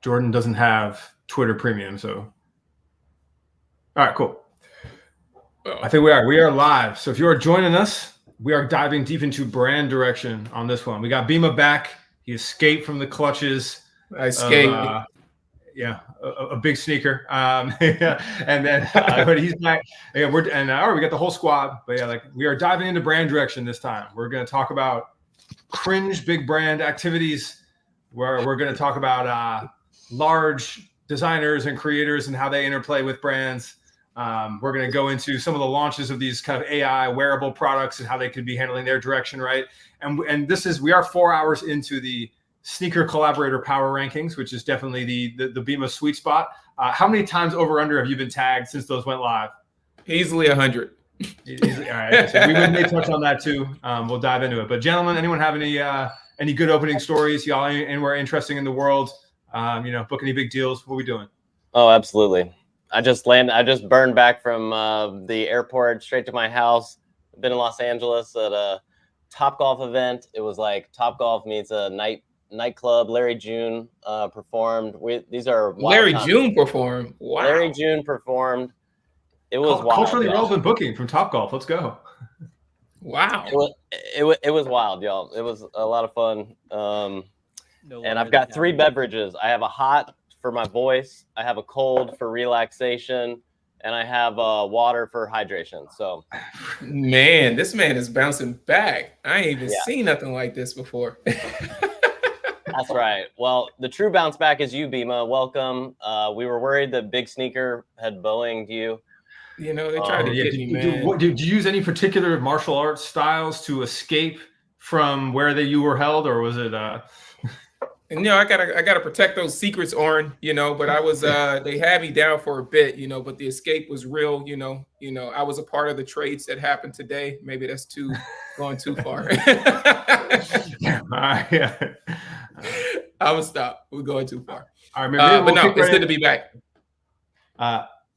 Jordan doesn't have Twitter Premium, so. All right, cool. I think we are live. So if you are joining us, we are diving deep into brand direction on this one. We got Bimma back. He escaped from the clutches. I escaped. A big sneaker. And then but he's back. Yeah, we got the whole squad. But yeah, we are diving into brand direction this time. We're going to talk about cringe big brand activities. Where we're going to talk about large designers and creators and how they interplay with brands. We're going to go into some of the launches of these kind of AI wearable products and how they could be handling their direction, right? And we are 4 hours into the sneaker collaborator power rankings, which is definitely the Bimma sweet spot. How many times over under have you been tagged since those went live? Easily 100. All right, so we may touch on that too. We'll dive into it. But gentlemen, anyone have any good opening stories? Y'all anywhere interesting in the world? Book any big deals? What are we doing? Oh, absolutely. I just burned back from the airport straight to my house. I've been in Los Angeles at a Topgolf event. It was like Topgolf meets a nightclub. Larry June performed. These are Larry June performed. Wow. Larry June performed. It was wild, culturally relevant booking from Topgolf. Let's go. Wow. It was wild, y'all. It was a lot of fun. And I've got 3 beverages. I have a hot for my voice, I have a cold for relaxation, and I have water for hydration. So, man, this man is bouncing back. I ain't even seen nothing like this before. That's right. Well, the true bounce back is you, Bimma. Welcome. We were worried that Big Sneaker had Boeinged you. They tried to get me, man. Did you use any particular martial arts styles to escape from where you were held, or was it? And I gotta protect those secrets, Oren. But I was they had me down for a bit, but the escape was real. I was a part of the trades that happened today. Maybe that's going too far. I would stop. We're going too far. All right, but no, it's good to be back.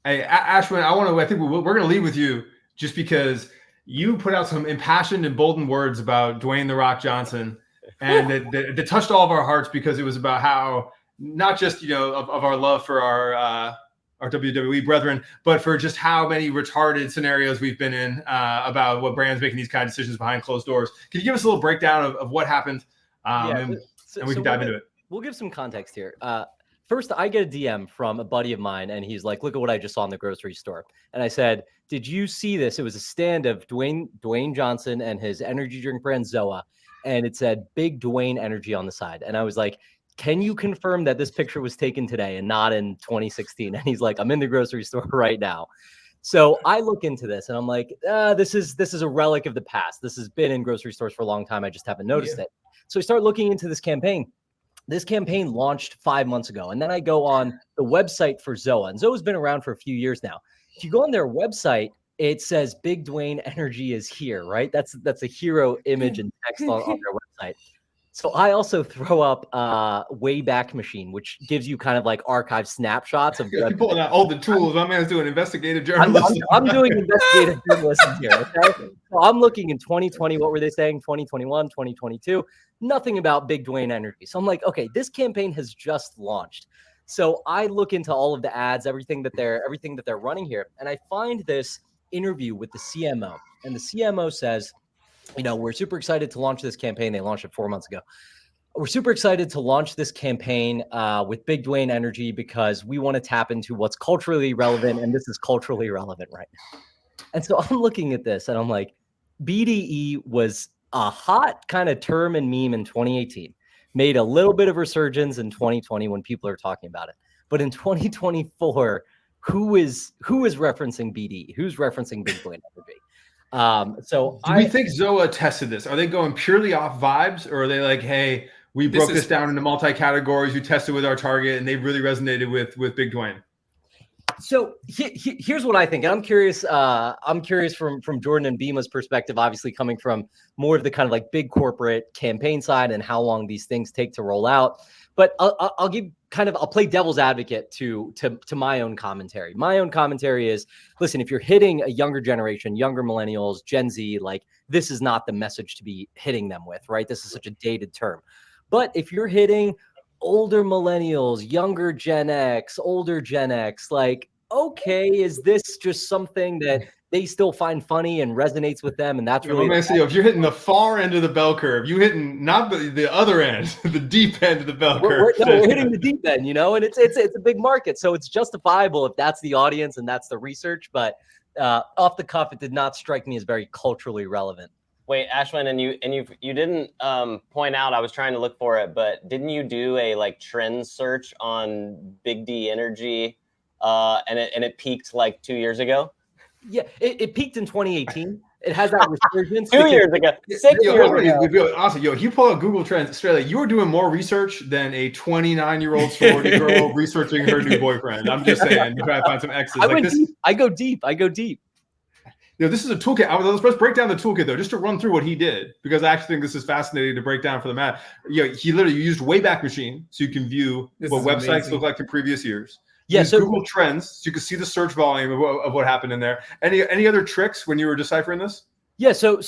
Hey, Ashwinn, I think we're going to lead with you just because you put out some impassioned and bolden words about Dwayne "The Rock" Johnson. And that touched all of our hearts because it was about how not just of our love for our WWE brethren, but for just how many retarded scenarios we've been in about what brands making these kind of decisions behind closed doors. Can you give us a little breakdown of what happened? And we can dive into it. We'll give some context here. First, I get a DM from a buddy of mine, and he's like, "Look at what I just saw in the grocery store." And I said, "Did you see this?" It was a stand of Dwayne Johnson and his energy drink brand Zoa. And it said Big Dwayne Energy on the side. And I was like, can you confirm that this picture was taken today and not in 2016? And he's like, I'm in the grocery store right now. So I look into this and I'm like, this is a relic of the past. This has been in grocery stores for a long time. I just haven't noticed it. So I start looking into this campaign. This campaign launched 5 months ago. And then I go on the website for Zoa. And Zoa's been around for a few years now. If you go on their website, it says Big Dwayne Energy is here, right? That's a hero image and text on their website. So I also throw up Wayback Machine, which gives you kind of like archive snapshots of you're pulling out all the tools. My man's doing investigative journalism. I'm doing investigative journalism here. Okay? So I'm looking in 2020. What were they saying? 2021, 2022. Nothing about Big Dwayne Energy. So I'm like, okay, this campaign has just launched. So I look into all of the ads, everything that they're running here, and I find this interview with the CMO, and the CMO says, we're super excited to launch this campaign. They launched it 4 months ago. We're super excited to launch this campaign with Big Dwayne Energy because we want to tap into what's culturally relevant, and this is culturally relevant right now. And so I'm looking at this and I'm like, BDE was a hot kind of term and meme in 2018, made a little bit of resurgence in 2020 when people are talking about it. But in 2024, who is referencing BD? Who's referencing Big Dwayne Energy? Do we think Zoa tested this? Are they going purely off vibes, or are they like, hey, we broke this down into multi-categories, we tested with our target, and they really resonated with Big Dwayne? So here's what I think, and I'm curious from Jordan and Bimma's perspective, obviously coming from more of the kind of like big corporate campaign side and how long these things take to roll out. But I'll play devil's advocate to my own commentary. My own commentary is, listen, if you're hitting a younger generation, younger millennials, Gen Z, like this is not the message to be hitting them with, right? This is such a dated term. But if you're hitting older millennials, younger Gen X, older Gen X. Like, okay, is this just something that they still find funny and resonates with them? And that's Yeah, really my man, if you're hitting the far end of the bell curve, you hitting not the other end, the deep end of the bell curve. we're hitting the deep end, you know, and it's a big market, so it's justifiable if that's the audience and that's the research. But off the cuff, it did not strike me as very culturally relevant. Wait, Ashwin, and you didn't point out, I was trying to look for it, but didn't you do a like trend search on Big D Energy, and it peaked like 2 years ago? Yeah, it peaked in 2018. It has that resurgence. 2 years ago, 6 years ago. Honestly, if you pull out Google Trends Australia, you are doing more research than a 29-year-old sorority girl researching her new boyfriend. I'm just saying, to try to find some X's. I go deep. You know, this is a toolkit. Let's break down the toolkit though, just to run through what he did, because I actually think this is fascinating to break down for the Matt. You know, he literally used Wayback Machine, so you can view what websites look like in previous years. Yeah, so Google Trends, so you can see the search volume of what happened in there. Any other tricks when you were deciphering this? Yeah, so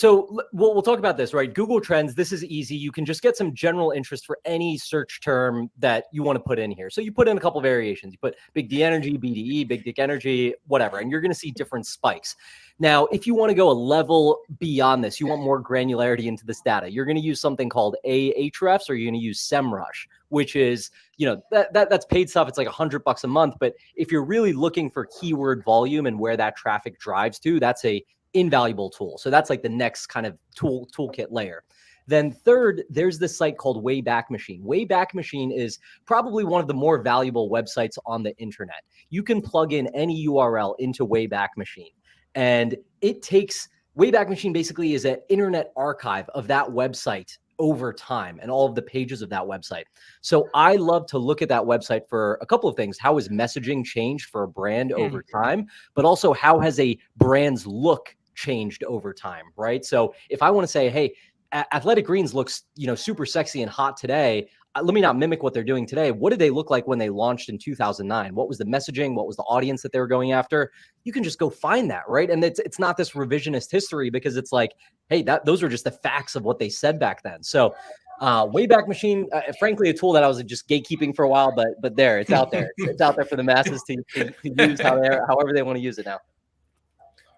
we'll talk about this, right? Google Trends, this is easy. You can just get some general interest for any search term that you want to put in here. So you put in a couple variations. You put Big D Energy, BDE, Big Dick Energy, whatever, and you're going to see different spikes. Now, if you want to go a level beyond this, you want more granularity into this data, you're going to use something called Ahrefs, or you're going to use SEMrush, which is, you know, that's paid stuff. It's like $100 a month. But if you're really looking for keyword volume and where that traffic drives to, that's a invaluable tool. So that's like the next kind of toolkit layer. Then third, there's this site called Wayback Machine. Wayback Machine is probably one of the more valuable websites on the internet. You can plug in any URL into Wayback Machine, and it takes Wayback Machine basically is an internet archive of that website over time and all of the pages of that website. So I love to look at that website for a couple of things. How has messaging changed for a brand over time? But also, how has a brand's look changed over time, right? So if I want to say, hey, Athletic Greens looks, you know, super sexy and hot today, let me not mimic what they're doing today. What did they look like when they launched in 2009? What was the messaging? What was the audience that they were going after? You can just go find that, right? And it's not this revisionist history, because it's like, hey, those are just the facts of what they said back then. So Wayback Machine, frankly, a tool that I was just gatekeeping for a while, but there, it's out there. It's out there for the masses to use however they want to use it now.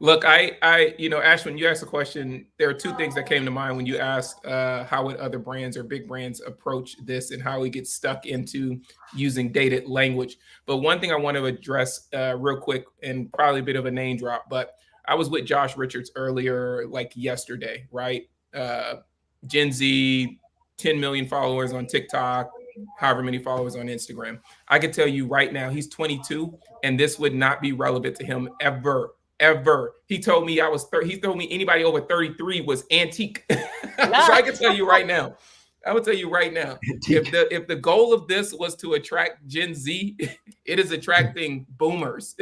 Look, I, you know, Ashwin, you asked a question. There are two things that came to mind when you asked how would other brands or big brands approach this and how we get stuck into using dated language. But one thing I want to address real quick, and probably a bit of a name drop, but I was with Josh Richards earlier, like yesterday, right? Gen Z, 10 million followers on TikTok, however many followers on Instagram. I can tell you right now, he's 22, and this would not be relevant to him ever. He told me he told me anybody over 33 was antique. So I can tell you right now, if the goal of this was to attract Gen Z, it is attracting boomers.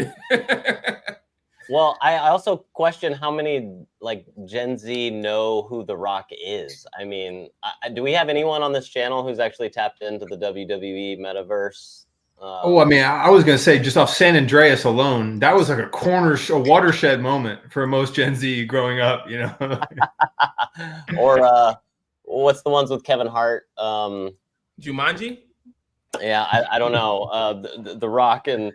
Well, I also question how many like Gen Z know who The Rock is. I mean, do we have anyone on this channel who's actually tapped into the WWE metaverse? I mean, I was going to say, just off San Andreas alone, that was like a watershed moment for most Gen Z growing up, you know? Or what's the ones with Kevin Hart? Jumanji? Yeah, I don't know. The Rock and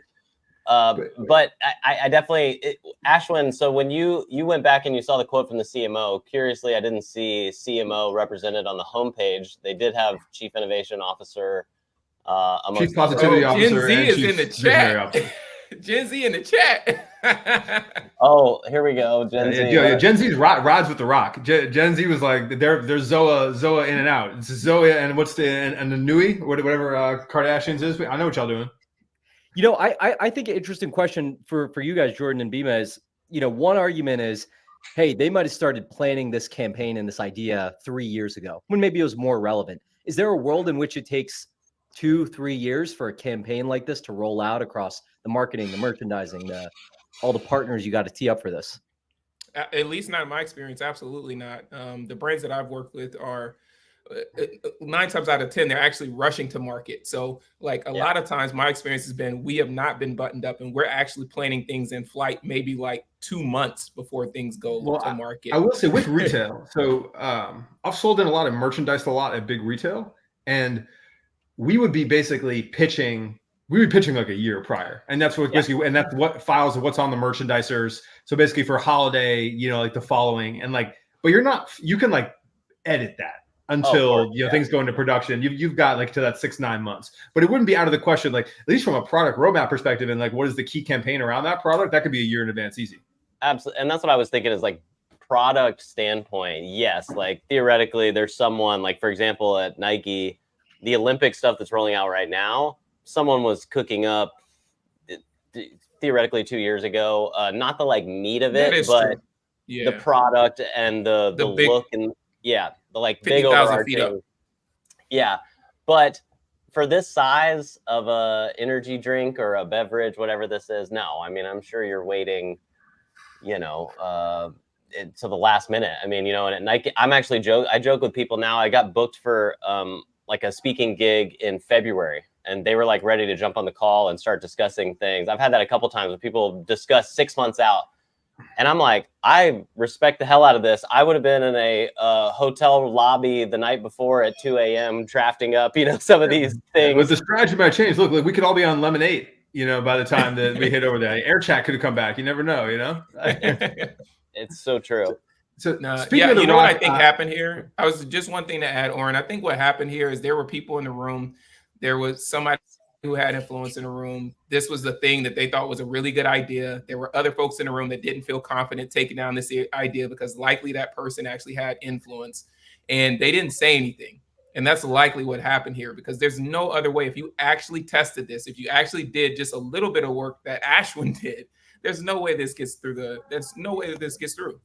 but I definitely Ashwin. So when you went back and you saw the quote from the CMO, curiously, I didn't see CMO represented on the homepage. They did have Chief Innovation Officer, Chief Positivity Officer, Gen Z is Chief in the chat. Gen Z in the chat. Oh, here we go. Gen Z. Gen Z's rides with The Rock. Gen Z was like they're Zoa in and out. It's Zoa and what's the Nui, whatever Kardashians is. I know what y'all doing. You know, I think an interesting question for you guys, Jordan and Bimma, is, you know, one argument is, hey, they might have started planning this campaign and this idea 3 years ago when maybe it was more relevant. Is there a world in which it takes 2-3 years for a campaign like this to roll out across the marketing, the merchandising, all the partners you got to tee up for this? At least not in my experience. Absolutely not. The brands that I've worked with are 9 times out of 10, they're actually rushing to market. So like a lot of times my experience has been, we have not been buttoned up and we're actually planning things in flight, maybe like 2 months before things go to market. I will say with retail. So I've sold in a lot of merchandise, a lot at big retail, and we would be basically pitching. We would be pitching like a year prior, and that's what basically, and that's what files of what's on the merchandisers. So basically, for holiday, you know, like the following, and like, but you're not. You can like edit that until things go into production. You've got like to that 6-9 months, but it wouldn't be out of the question. Like at least from a product roadmap perspective, and like what is the key campaign around that product? That could be a year in advance, easy. Absolutely, and that's what I was thinking is like product standpoint. Yes, like theoretically, there's someone like, for example, at Nike, the Olympic stuff that's rolling out right now. Someone was cooking up theoretically 2 years ago, not the like meat of it, but the product and the big, look and the like big overarching. Yeah, but for this size of a energy drink or a beverage, whatever this is, no. I mean, I'm sure you're waiting, you know, to the last minute. I mean, you know, and at Nike, I joke with people now. I got booked for like a speaking gig in February, and they were like ready to jump on the call and start discussing things. I've had that a couple times when people discuss 6 months out, and I'm like, I respect the hell out of this. I would have been in a hotel lobby the night before at 2 a.m. drafting up, you know, some of these things. But the strategy might change. Look, we could all be on Lemonade, you know, by the time that we hit over there. Air Chat could have come back. You never know, you know. It's so true. So you know what I think happened here? I was just one thing to add, Oren. I think what happened here is there were people in the room. There was somebody who had influence in the room. This was the thing that they thought was a really good idea. There were other folks in the room that didn't feel confident taking down this idea because likely that person actually had influence and they didn't say anything. And that's likely what happened here because there's no other way. If you actually tested this, if you actually did just a little bit of work that Ashwinn did, there's no way this gets through there's no way that this gets through.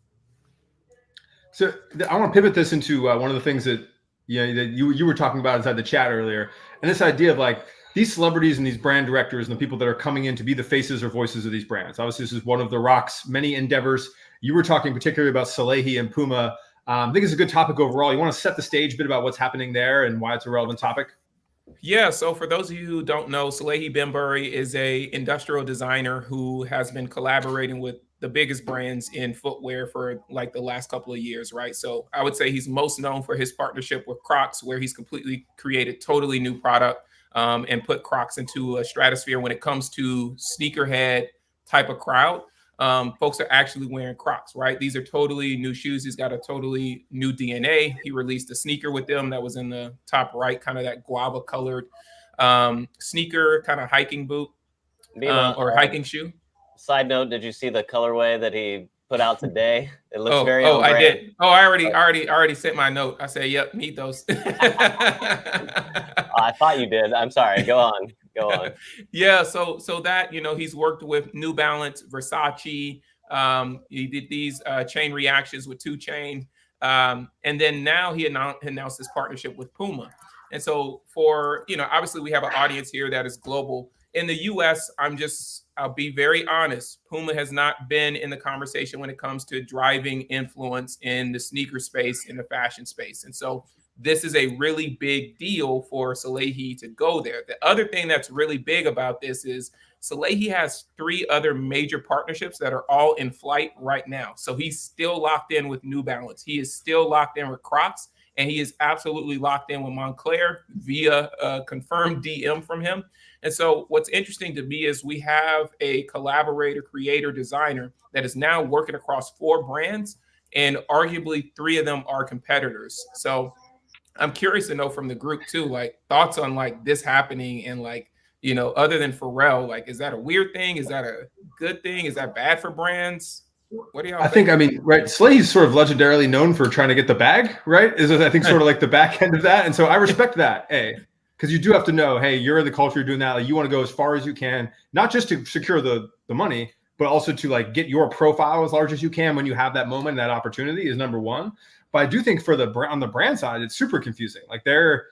So I want to pivot this into one of the things that you were talking about inside the chat earlier, and this idea of like these celebrities and these brand directors and the people that are coming in to be the faces or voices of these brands. Obviously, this is one of The Rock's many endeavors. You were talking particularly about Salehe and Puma. I think it's a good topic overall. You want to set the stage a bit about what's happening there and why it's a relevant topic? Yeah, so for those of you who don't know, Salehe Bimma is a industrial designer who has been collaborating with the biggest brands in footwear for like the last couple of years, right? So I would say he's most known for his partnership with Crocs, where he's completely created totally new product and put Crocs into a stratosphere when it comes to sneakerhead type of crowd. Folks are actually wearing Crocs, right? These are totally new shoes. He's got a totally new DNA. He released a sneaker with them that was in the top right, kind of that guava colored sneaker, kind of hiking boot or hiking shoe. Side note, did you see the colorway that he put out today? It looks very on brand. I did. Oh, I already sent my note. I said, yep, need those. I thought you did. I'm sorry. Go on. Yeah, so that, you know, he's worked with New Balance, Versace. He did these chain reactions with 2 Chainz. And then now he announced his partnership with Puma. And so for, you know, obviously we have an audience here that is global. In the US, I'll be very honest. Puma has not been in the conversation when it comes to driving influence in the sneaker space, in the fashion space. And so this is a really big deal for Salehe to go there. The other thing that's really big about this is Salehe has 3 other major partnerships that are all in flight right now. So he's still locked in with New Balance. He is still locked in with Crocs, and he is absolutely locked in with Moncler via a confirmed DM from him. And so what's interesting to me is we have a collaborator, creator, designer that is now working across 4 brands, and arguably 3 of them are competitors. So I'm curious to know from the group too, like thoughts on like this happening and like, you know, other than Pharrell, like, is that a weird thing? Is that a good thing? Is that bad for brands? What do y'all think? I mean, right, Slay's sort of legendarily known for trying to get the bag, right? Is I think sort of like the back end of that. And so I respect that, because you do have to know, hey, you're in the culture, you're doing that. Like, you want to go as far as you can, not just to secure the money, but also to like get your profile as large as you can when you have that moment, that opportunity is number one. But I do think for on the brand side, it's super confusing. Like they're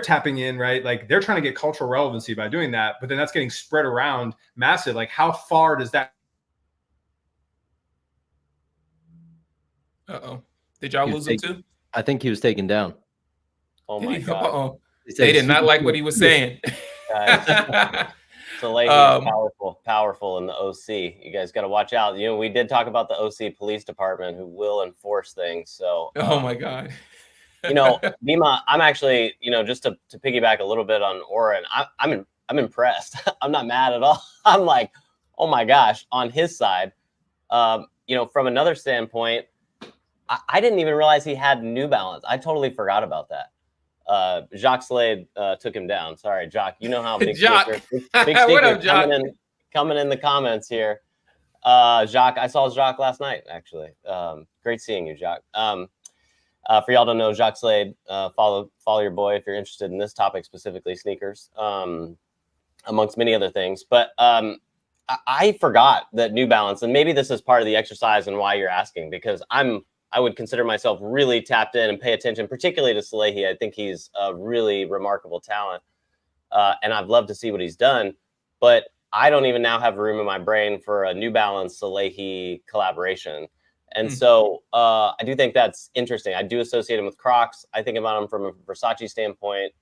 tapping in, right? Like they're trying to get cultural relevancy by doing that, but then that's getting spread around massive. Like how far does that? Did y'all lose him too? I think he was taken down. Oh my God. They did not like what he was saying. Salehe powerful in the OC. You guys got to watch out. You know, we did talk about the OC police department who will enforce things. So, oh my God. You know, Bimma, I'm actually, you know, just to piggyback a little bit on Oren, I'm impressed. I'm not mad at all. I'm like, oh my gosh, on his side. You know, from another standpoint, I didn't even realize he had New Balance. I totally forgot about that. Jacques Slade took him down. Sorry, Jacques. You know how big Jacques. big What up, Jacques? coming in the comments here. Jacques, I saw Jacques last night, actually. Great seeing you, Jacques. For y'all don't know, Jacques Slade, follow your boy if you're interested in this topic, specifically sneakers, amongst many other things. But I forgot that New Balance, and maybe this is part of the exercise and why you're asking, because I would consider myself really tapped in and pay attention, particularly to Salehe. I think he's a really remarkable talent, and I've loved to see what he's done. But I don't even now have room in my brain for a New Balance Salehe collaboration. And so I do think that's interesting. I do associate him with Crocs. I think about him from a Versace standpoint.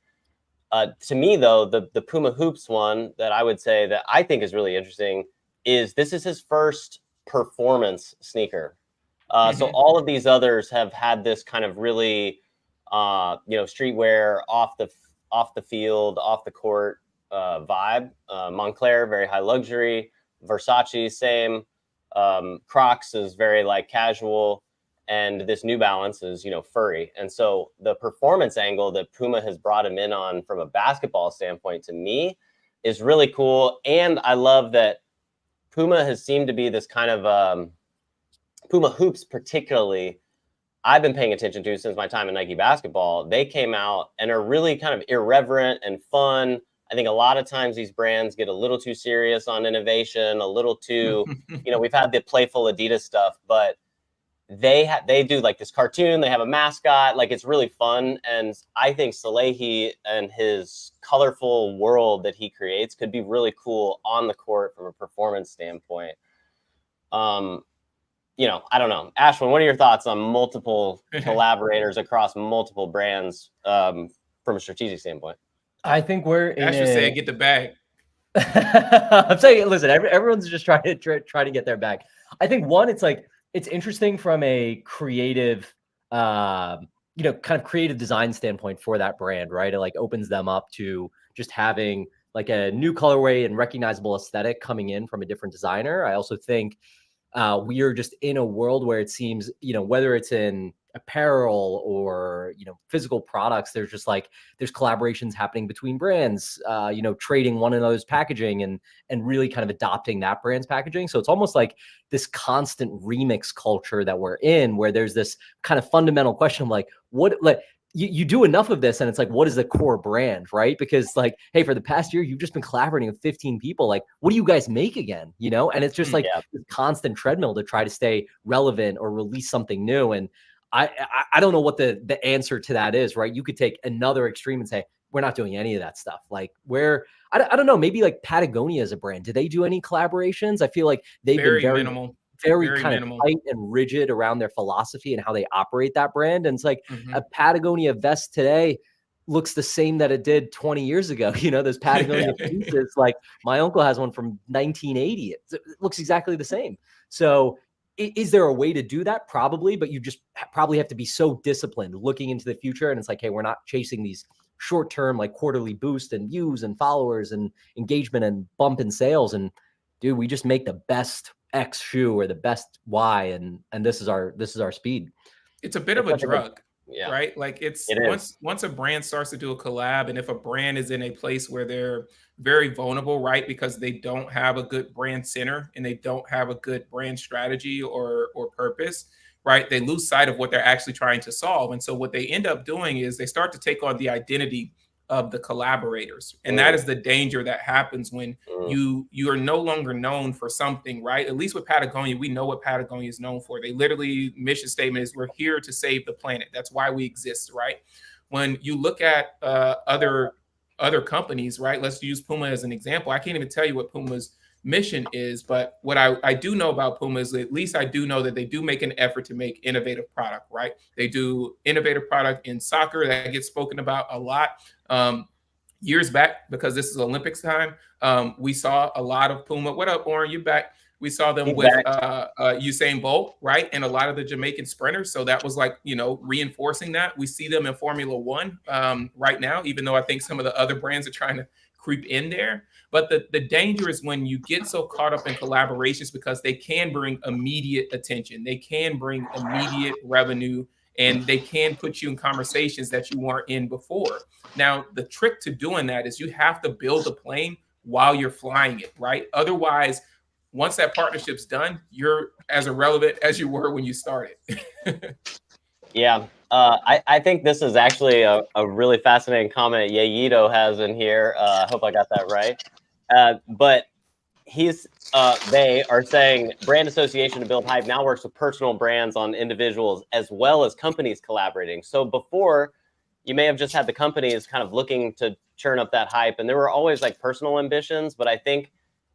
To me, though, the Puma Hoops one that I would say that I think is really interesting is this is his first performance sneaker. So all of these others have had this kind of really, you know, streetwear, off the field, off the court vibe. Moncler, very high luxury. Versace, same. Crocs is very like casual, and this New Balance is, you know, furry. And so the performance angle that Puma has brought him in on from a basketball standpoint, to me, is really cool. And I love that Puma has seemed to be this kind of Puma Hoops, particularly, I've been paying attention to since my time in Nike basketball. They came out and are really kind of irreverent and fun. I think a lot of times these brands get a little too serious on innovation, a little too, you know, we've had the playful Adidas stuff, but they do like this cartoon, they have a mascot, like it's really fun. And I think Salehe and his colorful world that he creates could be really cool on the court from a performance standpoint. You know, I don't know. Ashwinn, what are your thoughts on multiple collaborators across multiple brands from a strategic standpoint? I think we're in Ashwinn said, "Get the bag." I'm saying, listen, everyone's just trying to get their bag. I think one, it's like, it's interesting from a creative, you know, kind of creative design standpoint for that brand, right? It like opens them up to just having like a new colorway and recognizable aesthetic coming in from a different designer. I also think we are just in a world where it seems, you know, whether it's in apparel or, you know, physical products, there's just like, there's collaborations happening between brands, you know, trading one another's packaging and really kind of adopting that brand's packaging. So it's almost like this constant remix culture that we're in, where there's this kind of fundamental question of like, what, like, you do enough of this and it's like, what is the core brand, right? Because like, hey, for the past year, you've just been collaborating with 15 people. Like, what do you guys make again? You know? And it's just like this constant treadmill to try to stay relevant or release something new. And I don't know what the answer to that is, right? You could take another extreme and say, we're not doing any of that stuff. Like I don't know, maybe like Patagonia as a brand, do they do any collaborations? I feel like they've been very minimal. Very kind minimal. Of tight and rigid around their philosophy and how they operate that brand. And it's like a Patagonia vest today looks the same that it did 20 years ago. You know, those Patagonia pieces, like my uncle has one from 1980. It looks exactly the same. So is there a way to do that? Probably, but you just probably have to be so disciplined looking into the future. And it's like, hey, we're not chasing these short-term, like quarterly boost and views and followers and engagement and bump in sales. And dude, we just make the best X shoe or the best Y, and this is our speed. It's a bit of a drug, right? Like it's once a brand starts to do a collab, and if a brand is in a place where they're very vulnerable, right, because they don't have a good brand center and they don't have a good brand strategy or purpose, right, they lose sight of what they're actually trying to solve. And so what they end up doing is they start to take on the identity of the collaborators. And that is the danger that happens when you are no longer known for something, right? At least with Patagonia, we know what Patagonia is known for. They literally, mission statement is, we're here to save the planet. That's why we exist, right? When you look at other companies, right? Let's use Puma as an example. I can't even tell you what Puma's mission is, but what I do know about Puma is, at least I do know that they do make an effort to make innovative product, right? They do innovative product in soccer that gets spoken about a lot. Years back, because this is Olympics time, we saw a lot of Puma. What up, Oren? You back? We saw them with Usain Bolt, right? And a lot of the Jamaican sprinters. So that was like, reinforcing that. We see them in Formula One right now, even though I think some of the other brands are trying to creep in there. But the danger is when you get so caught up in collaborations, because they can bring immediate attention. They can bring immediate revenue, and they can put you in conversations that you weren't in before. Now, the trick to doing that is you have to build a plane while you're flying it, right? Otherwise, once that partnership's done, you're as irrelevant as you were when you started. Yeah. I think this is actually a really fascinating comment Yayito has in here. I hope I got that right. But they are saying brand association to build hype now works with personal brands on individuals as well as companies collaborating. So before, you may have just had the companies kind of looking to churn up that hype, and there were always like personal ambitions. But I think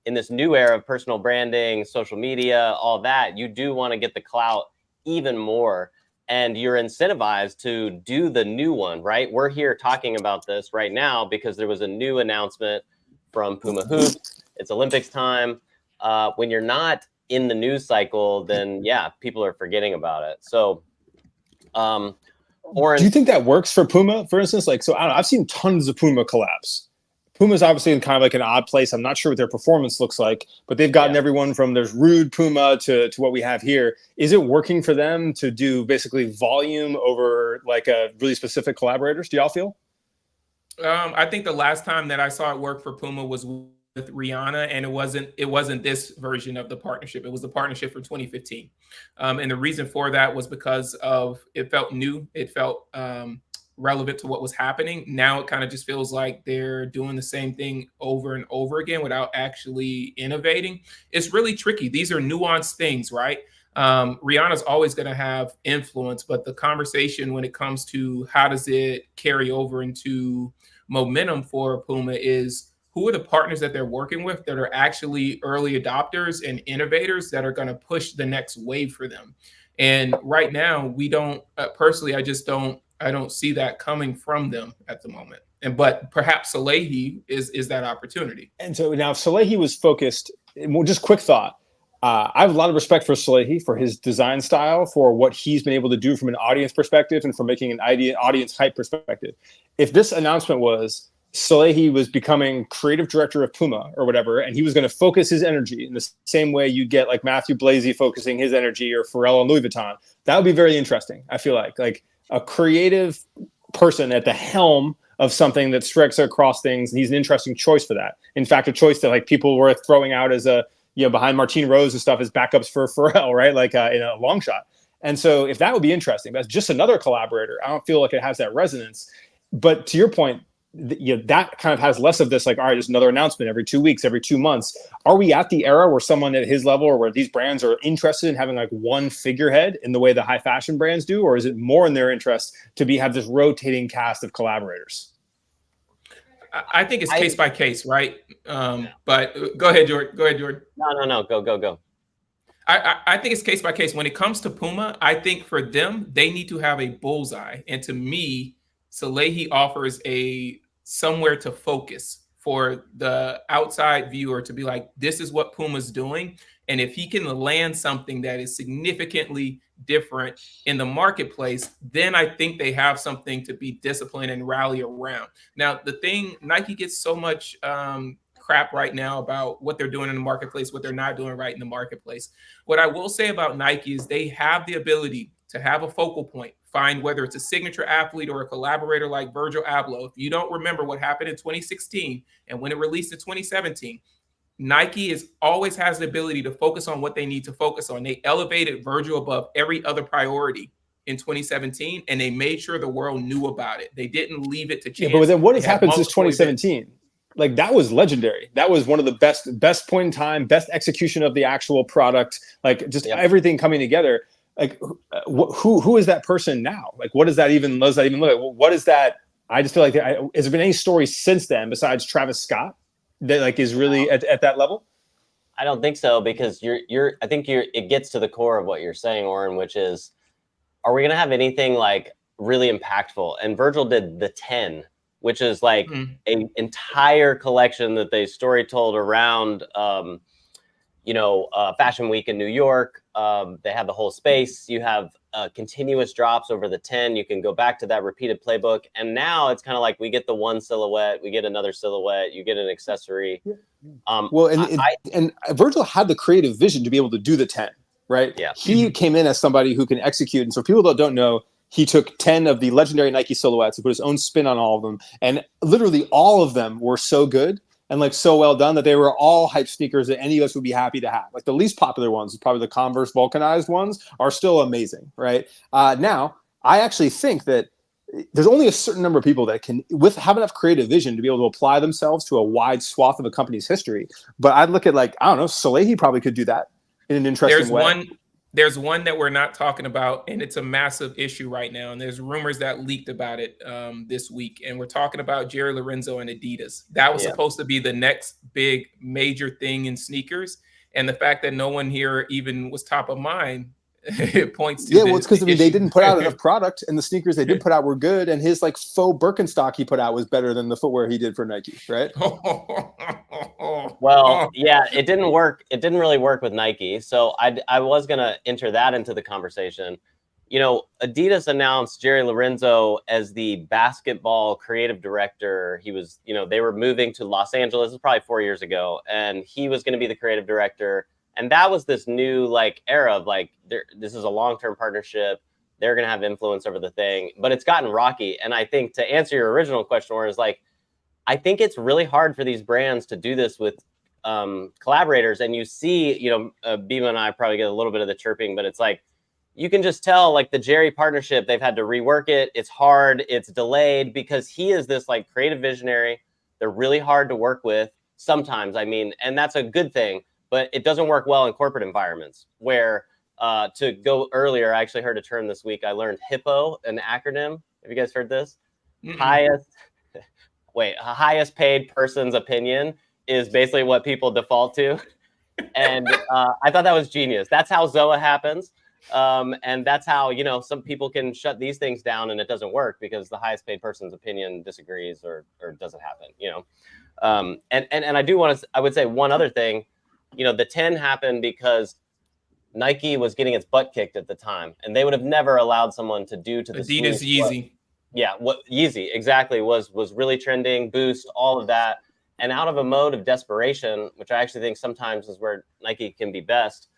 in this new era of personal branding, social media, all that, you do want to get the clout even more. And you're incentivized to do the new one, right? We're here talking about this right now because there was a new announcement from Puma Hoops. It's Olympics time. When you're not in the news cycle, then yeah, people are forgetting about it. So, Oren, do you think that works for Puma, for instance? Like, so I don't know, I've seen tons of Puma collabs. Puma's obviously in kind of like an odd place. I'm not sure what their performance looks like, but they've gotten everyone from there's Rude Puma to what we have here. Is it working for them to do basically volume over like a really specific collaborators? Do y'all feel? I think the last time that I saw it work for Puma was with Rihanna, and it wasn't this version of the partnership. It was the partnership for 2015. And the reason for that was because it felt new. It felt relevant to what was happening. Now it kind of just feels like they're doing the same thing over and over again without actually innovating. It's really tricky. These are nuanced things, right? Rihanna's always going to have influence, but the conversation when it comes to how does it carry over into momentum for Puma is who are the partners that they're working with that are actually early adopters and innovators that are going to push the next wave for them. And right now, we don't, personally, I don't see that coming from them at the moment. But perhaps Salehe is that opportunity. And so now if Salehe was focused, just quick thought, I have a lot of respect for Salehe, for his design style, for what he's been able to do from an audience perspective and for making an audience hype perspective. If this announcement was Salehe was becoming creative director of Puma or whatever, and he was going to focus his energy in the same way you get like Matthew Blasey focusing his energy or Pharrell on Louis Vuitton, that would be very interesting. I feel like a creative person at the helm of something that stretches across things, and he's an interesting choice for that. In fact, a choice that like people were throwing out as behind Martine Rose and stuff as backups for Pharrell, right? Like in a long shot. And so if that would be interesting, that's just another collaborator. I don't feel like it has that resonance. But to your point, that kind of has less of this, like, all right, there's another announcement every 2 weeks, every 2 months. Are we at the era where someone at his level or where these brands are interested in having like one figurehead in the way the high fashion brands do? Or is it more in their interest to have this rotating cast of collaborators? I think it's case by case, right? But go ahead, Jordan. No. Go. I think it's case by case. When it comes to Puma, I think for them, they need to have a bullseye. And to me, Salehe offers somewhere to focus for the outside viewer to be like, this is what Puma's doing. And if he can land something that is significantly different in the marketplace, then I think they have something to be disciplined and rally around. Now, the thing, Nike gets so much crap right now about what they're doing in the marketplace, what they're not doing right in the marketplace. What I will say about Nike is they have the ability to have a focal point, find whether it's a signature athlete or a collaborator like Virgil Abloh. If you don't remember what happened in 2016 and when it released in 2017, Nike always has the ability to focus on what they need to focus on. They elevated Virgil above every other priority in 2017, and they made sure the world knew about it. They didn't leave it to chance. Yeah, but then what has happened since 2017? Events. Like that was legendary. That was one of the best point in time, best execution of the actual product, like just everything coming together. Like who is that person now? Like what does that even look like? What is that? I just feel like has there been any stories since then besides Travis Scott that like is really at that level? I don't think so, because I think it gets to the core of what you're saying, Oren, which is, are we gonna have anything like really impactful? And Virgil did the 10, which is like an entire collection that they story told around Fashion Week in New York. They have the whole space. You have continuous drops over the 10. You can go back to that repeated playbook. And now it's kind of like we get the one silhouette, we get another silhouette, you get an accessory. And Virgil had the creative vision to be able to do the 10, right? Yeah. He came in as somebody who can execute. And so people that don't know, he took 10 of the legendary Nike silhouettes and put his own spin on all of them. And literally all of them were so good and like so well done that they were all hype sneakers that any of us would be happy to have. Like the least popular ones, probably the Converse vulcanized ones, are still amazing, right? Now, I actually think that there's only a certain number of people that can have enough creative vision to be able to apply themselves to a wide swath of a company's history. But I'd look at I don't know, Salehe probably could do that in an interesting way. There's one that we're not talking about, and it's a massive issue right now. And there's rumors that leaked about it this week. And we're talking about Jerry Lorenzo and Adidas. That was supposed to be the next big major thing in sneakers. And the fact that no one here even was top of mind, it points to it's because they didn't put out enough product, and the sneakers they did put out were good, and his faux Birkenstock he put out was better than the footwear he did for Nike, right? Well, yeah, it didn't work. It didn't really work with Nike. So I was gonna enter that into the conversation. Adidas announced Jerry Lorenzo as the basketball creative director. He was, they were moving to Los Angeles. This was probably 4 years ago, and he was going to be the creative director. And that was this new era of this is a long-term partnership. They're going to have influence over the thing, but it's gotten rocky. And I think to answer your original question, Oren, is I think it's really hard for these brands to do this with collaborators. And you see, Bimma and I probably get a little bit of the chirping, but it's you can just tell the Jerry partnership, they've had to rework it. It's hard. It's delayed because he is this creative visionary. They're really hard to work with sometimes. And that's a good thing. But it doesn't work well in corporate environments where, to go earlier, I actually heard a term this week. I learned HIPPO, an acronym. Have you guys heard this? Highest paid person's opinion is basically what people default to. And I thought that was genius. That's how ZOA happens. And that's how, some people can shut these things down and it doesn't work because the highest paid person's opinion disagrees or doesn't happen, And I would say one other thing. The 10 happened because Nike was getting its butt kicked at the time, and they would have never allowed someone to do to the Adidas Yeezy. What Yeezy exactly was really trending, Boost, all of that. And out of a mode of desperation, which I actually think sometimes is where Nike can be best,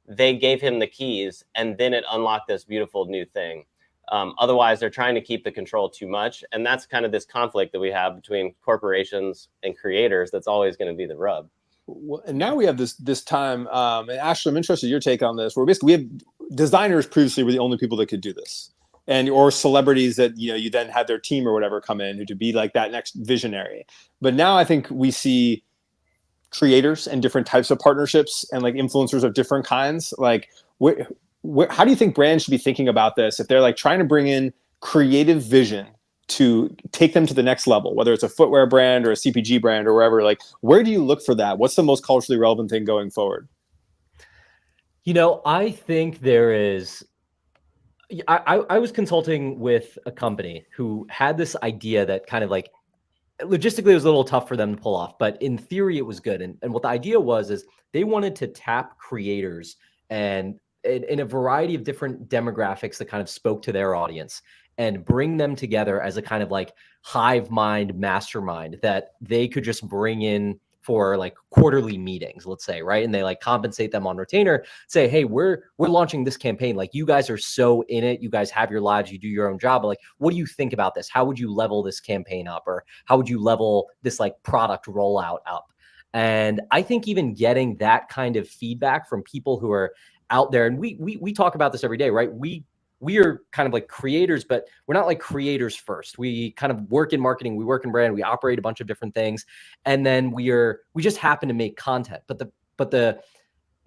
they gave him the keys, and then it unlocked this beautiful new thing. Otherwise, they're trying to keep the control too much. And that's kind of this conflict that we have between corporations and creators. That's always going to be the rub. Well, and now we have this time, and Ashley, I'm interested in your take on this, where basically we have designers previously were the only people that could do this, or celebrities that you then had their team or whatever come in to be that next visionary. But now I think we see creators and different types of partnerships and influencers of different kinds. How do you think brands should be thinking about this if they're trying to bring in creative vision to take them to the next level, whether it's a footwear brand or a CPG brand or wherever? Where do you look for that? What's the most culturally relevant thing going forward? I think there is. I was consulting with a company who had this idea that kind of logistically it was a little tough for them to pull off, but in theory it was good. And what the idea was is they wanted to tap creators and in a variety of different demographics that kind of spoke to their audience and bring them together as a kind of hive mind mastermind that they could just bring in for quarterly meetings, let's say, right? And they compensate them on retainer, say, hey, we're launching this campaign. You guys are so in it. You guys have your lives. You do your own job. But what do you think about this? How would you level this campaign up? Or how would you level this product rollout up? And I think even getting that kind of feedback from people who are out there, and we talk about this every day, right? We are kind of creators, but we're not creators first. We kind of work in marketing, we work in brand, we operate a bunch of different things. And then we just happen to make content. But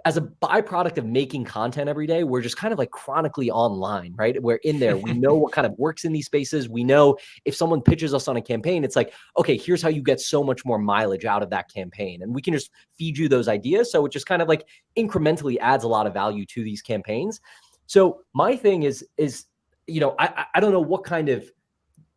as a byproduct of making content every day, we're just kind of chronically online, right? We're in there. We know what kind of works in these spaces. We know if someone pitches us on a campaign, it's okay, here's how you get so much more mileage out of that campaign. And we can just feed you those ideas. So it just kind of incrementally adds a lot of value to these campaigns. So my thing is, I don't know what kind of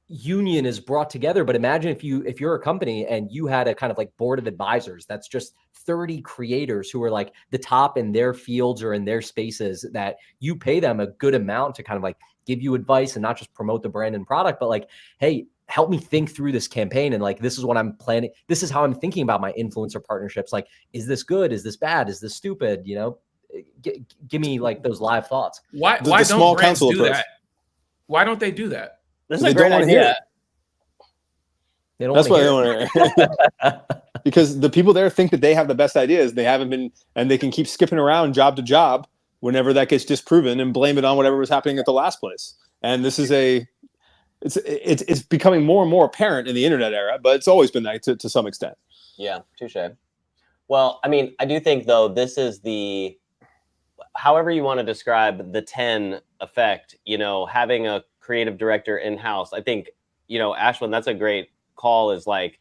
union is brought together. But imagine if you're a company and you had a kind of like board of advisors that's just 30 creators who are like the top in their fields or in their spaces, that you pay them a good amount to kind of like give you advice and not just promote the brand and product, but like, hey, help me think through this campaign. And like, this is what I'm planning. This is how I'm thinking about my influencer partnerships. Like, is this good? Is this bad? Is this stupid? You know, give me like those live thoughts. Why The don't small brands council do approach. that? Why don't they do that? This is They a don't great wanna hear idea. it. They don't That's why wanna they hear don't want to. Because the people there think that they have the best ideas. They haven't been, and they can keep skipping around job to job whenever that gets disproven and blame it on whatever was happening at the last place. And this is it's becoming more and more apparent in the internet era, but it's always been that to some extent. Yeah, touche. Well, I mean, I do think though this is however you want to describe the 10 effect. You know, having a creative director in-house. I think, you know, Ashwinn, that's a great call. Is like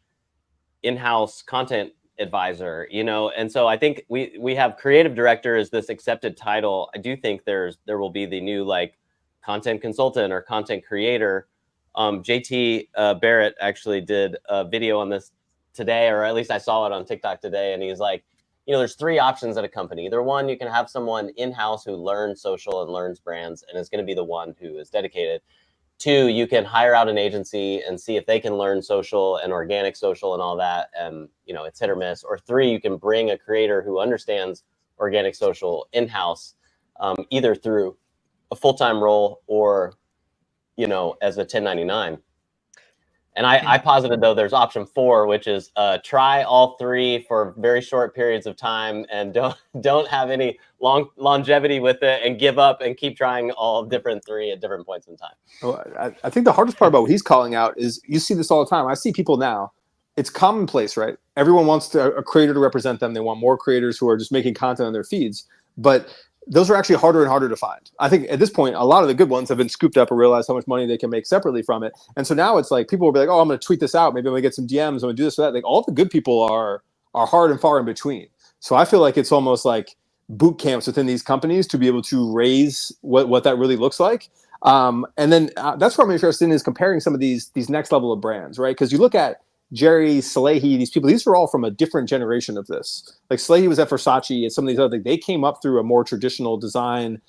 in-house content advisor, you know. And so I think we have creative director as this accepted title. I do think there will be the new like content consultant or content creator. JT Barrett actually did a video on this today, or at least I saw it on TikTok today, and he's like, you know, there's 3 options at a company. Either one, you can have someone in-house who learns social and learns brands and is going to be the one who is dedicated. 2, you can hire out an agency and see if they can learn social and organic social and all that, and you know, it's hit or miss. Or 3, you can bring a creator who understands organic social in-house, either through a full-time role or, you know, as a 1099. And I posited though there's option 4, which is try all 3 for very short periods of time and don't have any longevity with it, and give up and keep trying all different 3 at different points in time. Well, I think the hardest part about what he's calling out is you see this all the time. I see people now. It's commonplace, right? Everyone wants a creator to represent them. They want more creators who are just making content on their feeds, but those are actually harder and harder to find. I think at this point, a lot of the good ones have been scooped up and realized how much money they can make separately from it. And so now it's like people will be like, oh, I'm going to tweet this out. Maybe I'm going to get some DMs. I'm going to do this or that. Like all the good people are hard and far in between. So I feel like it's almost like boot camps within these companies to be able to raise what that really looks like. And then that's what I'm interested in, is comparing some of these next level of brands, right? Because you look at Jerry, Salehe, these people, these are all from a different generation of this. Like Salehe was at Versace and some of these other things. They came up through a more traditional design,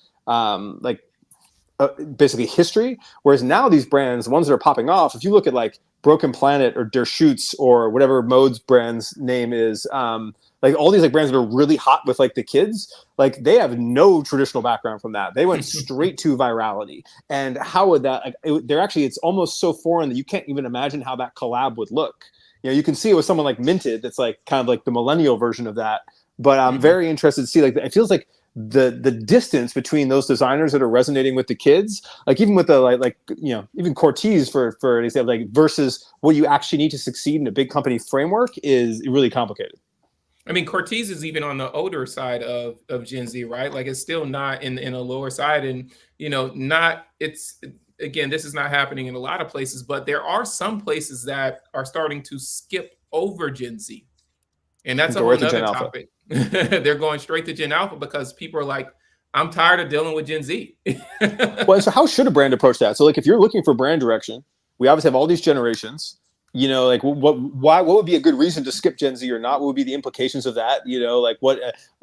basically history. Whereas now these brands, the ones that are popping off, if you look at like Broken Planet or Der Schutz or whatever Mode's brand's name is, like all these like brands that are really hot with like the kids, like they have no traditional background from that. They went straight to virality. And how would that, like, they're actually, it's almost so foreign that you can't even imagine how that collab would look. You know, you can see it with someone like Minted, that's like kind of like the millennial version of that. But I'm very interested to see, like, it feels like the distance between those designers that are resonating with the kids, like even with the like you know, even Cortez for example, like versus what you actually need to succeed in a big company framework is really complicated. I mean, Cortez is even on the older side of Gen Z, right? Like it's still not in a lower side, and you know, again, this is not happening in a lot of places, but there are some places that are starting to skip over Gen Z, and that's a whole other topic. They're going straight to Gen Alpha because people are like, I'm tired of dealing with Gen Z. Well, so how should a brand approach that? So like if you're looking for brand direction, we obviously have all these generations. You know, like what would be a good reason to skip Gen Z or not? What would be the implications of that? You know, like what,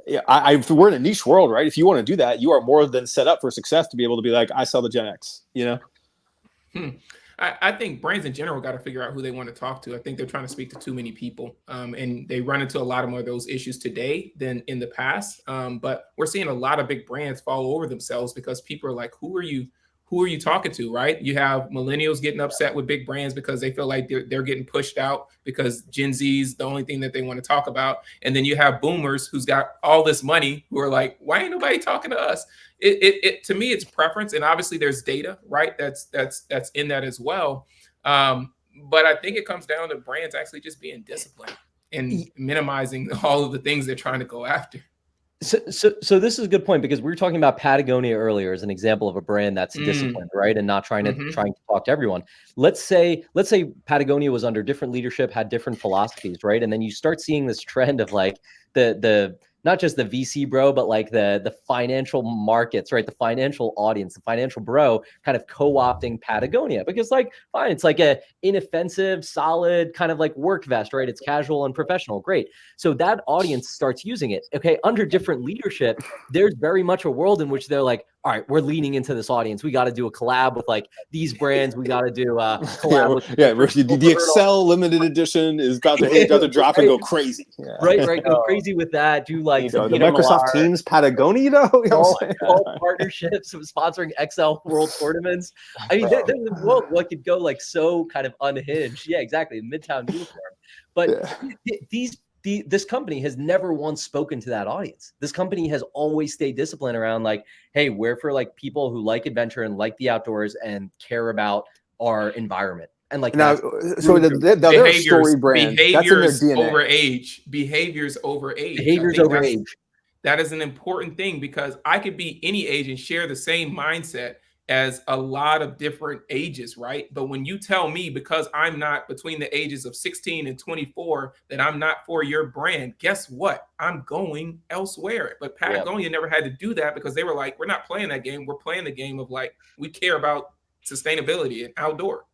we're in a niche world, right? If you want to do that, you are more than set up for success to be able to be like, I sell the Gen X, you know? I think brands in general got to figure out who they want to talk to. I think they're trying to speak to too many people, and they run into a lot more of those issues today than in the past. But we're seeing a lot of big brands fall over themselves because people are like, who are you talking to, right? You have millennials getting upset with big brands because they feel like they're getting pushed out because Gen Z's the only thing that they want to talk about. And then you have boomers who's got all this money who are like, why ain't nobody talking to us? To me, it's preference. And obviously there's data, right? That's in that as well. But I think it comes down to brands actually just being disciplined and minimizing all of the things they're trying to go after. So this is a good point, because we were talking about Patagonia earlier as an example of a brand that's disciplined, right? And not trying to talk to everyone. Let's say Patagonia was under different leadership, had different philosophies, right? And then you start seeing this trend of like the not just the VC bro, but like the financial markets, right? The financial audience, the financial bro kind of co-opting Patagonia because like, fine, it's like a inoffensive, solid kind of like work vest, right? It's casual and professional. Great. So that audience starts using it. Okay. Under different leadership, there's very much a world in which they're like, all right, we're leaning into this audience. We got to do a collab with like these brands. We got to do a collab with the Excel limited edition is about to drop and go crazy. Yeah. Right. Go crazy with that. Do like the Microsoft Teams Patagonia, though. All partnerships of sponsoring XL World Tournaments. I mean, there's a world what could go like so kind of unhinged. Yeah, exactly. Midtown uniform. But this company has never once spoken to that audience. This company has always stayed disciplined around like, hey, we're for like people who like adventure and like the outdoors and care about our environment. And like now, so they're a story brand. Behaviors over age. Behaviors over age. Behaviors over age. That is an important thing because I could be any age and share the same mindset as a lot of different ages, right? But when you tell me because I'm not between the ages of 16 and 24 that I'm not for your brand, guess what? I'm going elsewhere. But Patagonia never had to do that because they were like, we're not playing that game. We're playing the game of like, we care about sustainability and outdoor.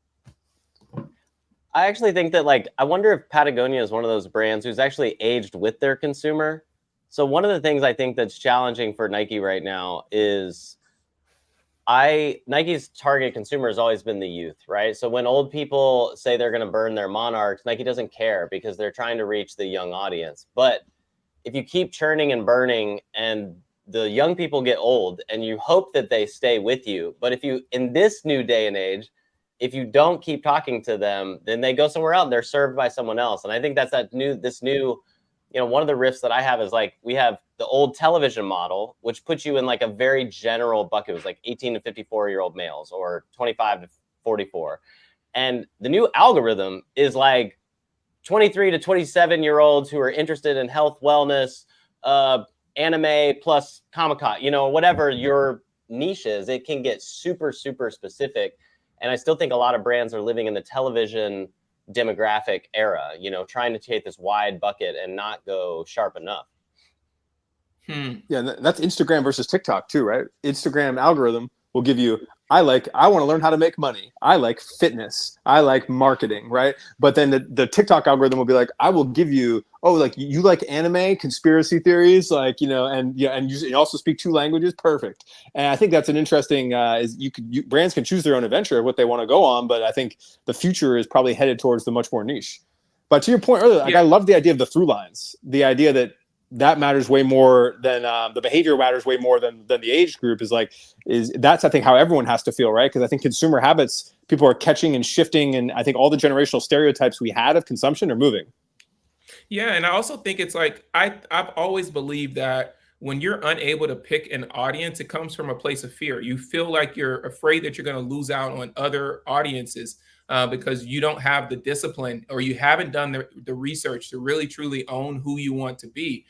I actually think that like, I wonder if Patagonia is one of those brands who's actually aged with their consumer. So one of the things I think that's challenging for Nike right now is Nike's target consumer has always been the youth, right? So when old people say they're going to burn their Monarchs, Nike doesn't care because they're trying to reach the young audience. But if you keep churning and burning and the young people get old and you hope that they stay with you, but if you, in this new day and age, if you don't keep talking to them, then they go somewhere else and they're served by someone else. And I think that's this new, you know, one of the riffs that I have is like, we have the old television model, which puts you in like a very general bucket. It was like 18 to 54-year-old males or 25 to 44. And the new algorithm is like 23 to 27-year-olds who are interested in health, wellness, anime plus Comic-Con, you know, whatever your niche is, it can get super, super specific. And I still think a lot of brands are living in the television demographic era, you know, trying to take this wide bucket and not go sharp enough. Yeah, that's Instagram versus TikTok too, right? Instagram algorithm will give you, I want to learn how to make money. I like fitness. I like marketing, right? But then the TikTok algorithm will be like, I will give you, oh, like you like anime, conspiracy theories, like, you know, and you also speak 2 languages. Perfect. And I think that's an interesting, brands can choose their own adventure of what they want to go on. But I think the future is probably headed towards the much more niche. But to your point earlier, like, I love the idea of the through lines, the idea that matters way more than the behavior matters way more than the age group that's I think how everyone has to feel, right? Because I think consumer habits, people are catching and shifting, and I think all the generational stereotypes we had of consumption are moving. Yeah, and I also think it's like I've always believed that when you're unable to pick an audience, it comes from a place of fear. You feel like you're afraid that you're going to lose out on other audiences because you don't have the discipline or you haven't done the research to really truly own who you want to be.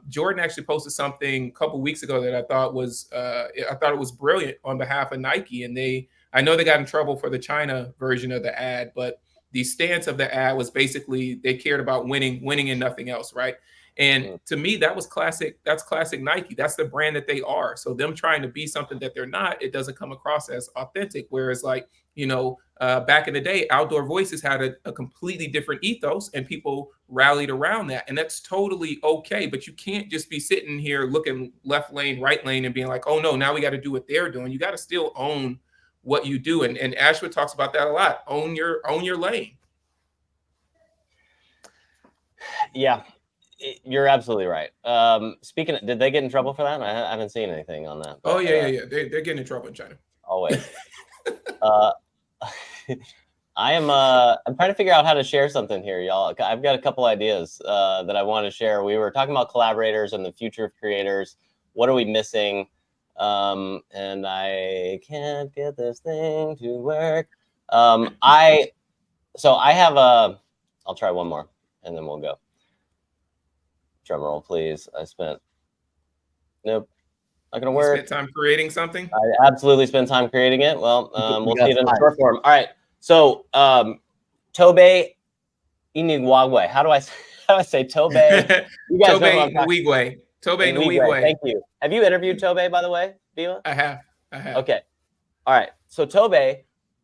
Jordan actually posted something a couple weeks ago that I thought it was brilliant on behalf of Nike, and I know they got in trouble for the China version of the ad, but the stance of the ad was basically they cared about winning and nothing else, right? And to me, that was classic. That's classic Nike. That's the brand that they are. So them trying to be something that they're not, it doesn't come across as authentic. Whereas like, you know, back in the day, Outdoor Voices had a completely different ethos and people rallied around that. And that's totally okay. But you can't just be sitting here looking left lane, right lane and being like, oh no, now we got to do what they're doing. You got to still own what you do. And Ashwinn talks about that a lot. Own your lane. Yeah. You're absolutely right. Speaking of, did they get in trouble for that? I haven't seen anything on that. But, yeah. They're getting in trouble in China. Always. I'm trying to figure out how to share something here, y'all. I've got a couple ideas that I want to share. We were talking about collaborators and the future of creators. What are we missing? And I can't get this thing to work. I'll try one more and then we'll go. Drum roll, please. Nope, not gonna work. Spent time creating something? I absolutely spent time creating it. Well, we'll see it in short form. All right. So, Tobe Inigwagwe. How do I say Tobe? You guys know Inigwagwe. Tobe Nwigwe. Thank you. Have you interviewed Tobe, by the way, Bimma? I have. Okay. All right. So Tobe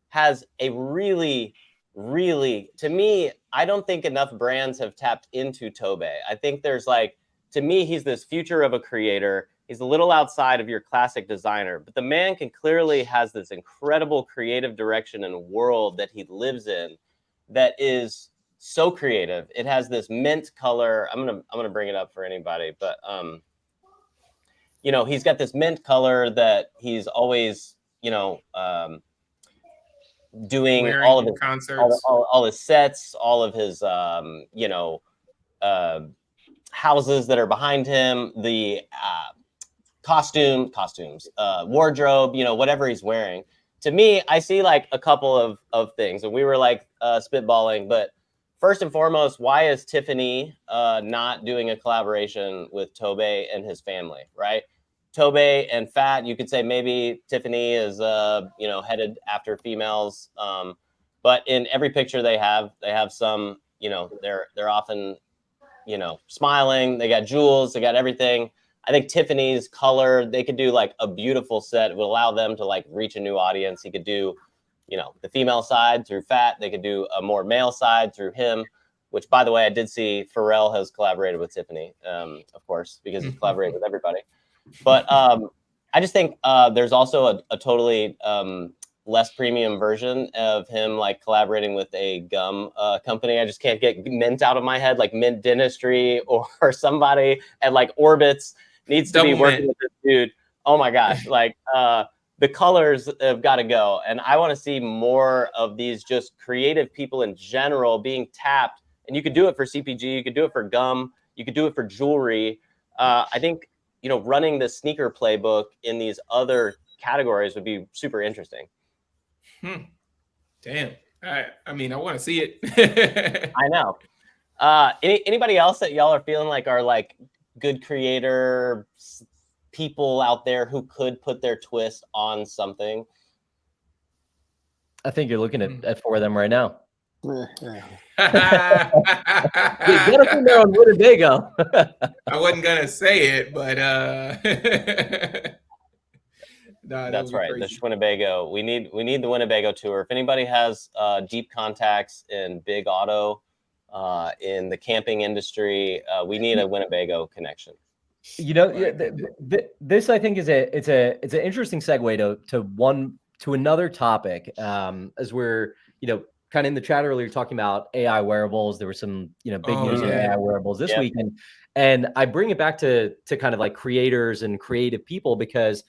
has a really, to me, I don't think enough brands have tapped into Tobe. I think there's like, to me, he's this future of a creator. He's a little outside of your classic designer, but the man clearly has this incredible creative direction and world that he lives in that is so creative. It has this mint color. I'm gonna bring it up for anybody, but you know, he's got this mint color that he's always, you know, doing Wearing all of his concerts, all his sets, all of his you know, houses that are behind him, the costumes, wardrobe, you know, whatever he's wearing. To me, I see like a couple of things, and we were like spitballing, but first and foremost, why is Tiffany not doing a collaboration with Tobe and his family, right? Tobe and Fat, you could say maybe Tiffany is, you know, headed after females, but in every picture they have some, you know, they're often, you know, smiling. They got jewels, they got everything. I think Tiffany's color, they could do like a beautiful set. It would allow them to like reach a new audience. He could do, you know, the female side through Fat. They could do a more male side through him, which, by the way, I did see Pharrell has collaborated with Tiffany, of course, because he's collaborated with everybody. But I just think there's also a totally less premium version of him like collaborating with a gum company. I just can't get Mint out of my head, like Mint Dentistry or somebody at like Orbitz needs to be working with this dude. Oh my gosh, like the colors have got to go. And I want to see more of these just creative people in general being tapped. And you could do it for CPG, you could do it for gum, you could do it for jewelry. I think, you know, running the sneaker playbook in these other categories would be super interesting. Damn. I mean, I want to see it. I know. Anybody else that y'all are feeling like are like good creator people out there who could put their twist on something? I think you're looking at four of them right now. Yeah. Get up in there on Winnebago. I wasn't gonna say it, but no, that's right. The Winnebago. We need the Winnebago tour. If anybody has deep contacts in big auto, in the camping industry, we need a Winnebago connection. You know, this I think is it's an interesting segue to another topic. As we're, you know, kind of in the chat earlier talking about AI wearables. There was some, you know, big news on AI wearables this weekend. And I bring it back to kind of like creators and creative people because,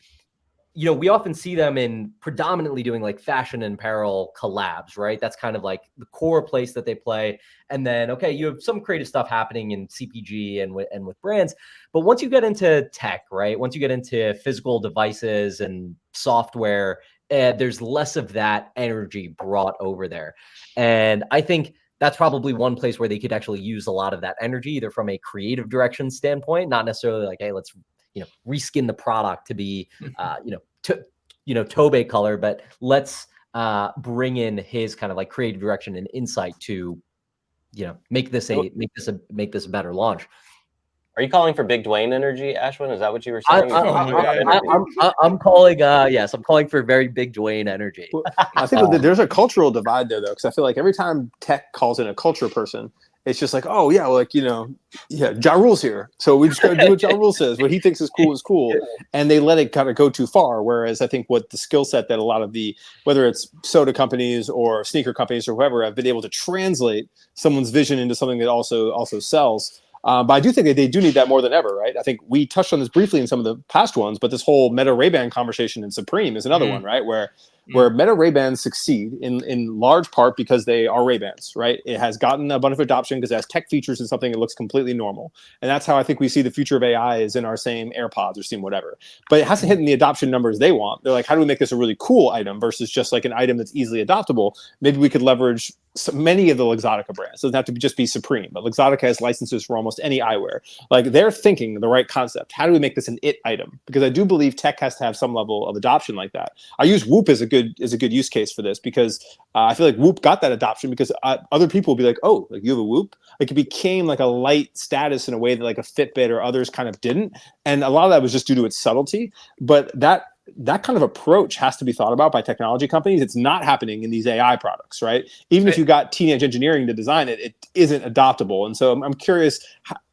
you know, we often see them in predominantly doing like fashion and apparel collabs, right? That's kind of like the core place that they play. And then, okay, you have some creative stuff happening in CPG and with brands. But once you get into tech, right? Once you get into physical devices and software, there's less of that energy brought over there. And I think that's probably one place where they could actually use a lot of that energy, either from a creative direction standpoint, not necessarily like, hey, let's, you know, reskin the product to be, Tobe color, but let's bring in his kind of like creative direction and insight to, you know, make this a better launch. Are you calling for Big Dwayne energy, Ashwinn? Is that what you were saying? I'm calling. Yes, I'm calling for very Big Dwayne energy. Well, I think there's a cultural divide there, though, because I feel like every time tech calls in a culture person, it's just like, oh yeah, well, like, you know, yeah, Ja Rule's here, so we just gotta do what Ja Rule says. What he thinks is cool, and they let it kind of go too far. Whereas I think what the skill set that a lot of the, whether it's soda companies or sneaker companies or whoever, have been able to translate someone's vision into something that also sells. But I do think that they do need that more than ever, right? I think we touched on this briefly in some of the past ones, but this whole Meta Ray-Ban conversation in Supreme is another one, right? Where Meta Ray-Bans succeed in large part because they are Ray-Bans, right? It has gotten a bunch of adoption because it has tech features and something that looks completely normal. And that's how I think we see the future of AI is in our same AirPods or same whatever. But it hasn't hit in the adoption numbers they want. They're like, how do we make this a really cool item versus just like an item that's easily adoptable? Maybe we could leverage many of the Luxottica brands. It doesn't have to just be Supreme, but Luxottica has licenses for almost any eyewear. Like, they're thinking the right concept. How do we make this an it item? Because I do believe tech has to have some level of adoption like that. I use Whoop as a good use case for this, because I feel like Whoop got that adoption because other people will be like, oh, like you have a Whoop. Like it became like a light status in a way that like a Fitbit or others kind of didn't, and a lot of that was just due to its subtlety. But that kind of approach has to be thought about by technology companies. It's not happening in these AI products, right? Even if you got teenage engineering to design it, it isn't adoptable. And so I'm curious.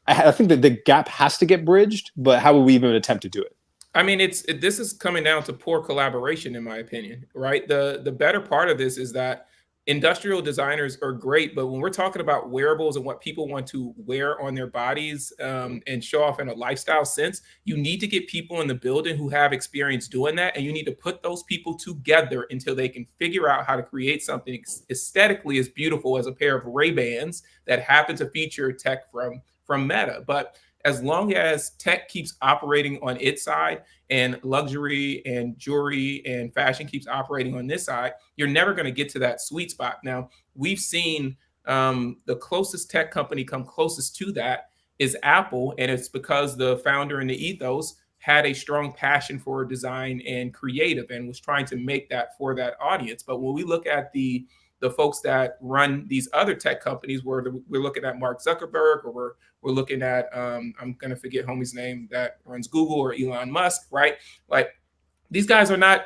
I think that the gap has to get bridged, but how would we even attempt to do it? I mean, this is coming down to poor collaboration, in my opinion, right? The better part of this is that industrial designers are great, but when we're talking about wearables and what people want to wear on their bodies and show off in a lifestyle sense, you need to get people in the building who have experience doing that, and you need to put those people together until they can figure out how to create something aesthetically as beautiful as a pair of Ray-Bans that happen to feature tech from Meta. But as long as tech keeps operating on its side and luxury and jewelry and fashion keeps operating on this side, you're never going to get to that sweet spot. Now, we've seen the closest tech company come closest to that is Apple, and it's because the founder and the ethos had a strong passion for design and creative and was trying to make that for that audience. But when we look at the folks that run these other tech companies, where we're looking at Mark Zuckerberg, or we're looking at, I'm going to forget homie's name that runs Google, or Elon Musk, right? Like these guys are not,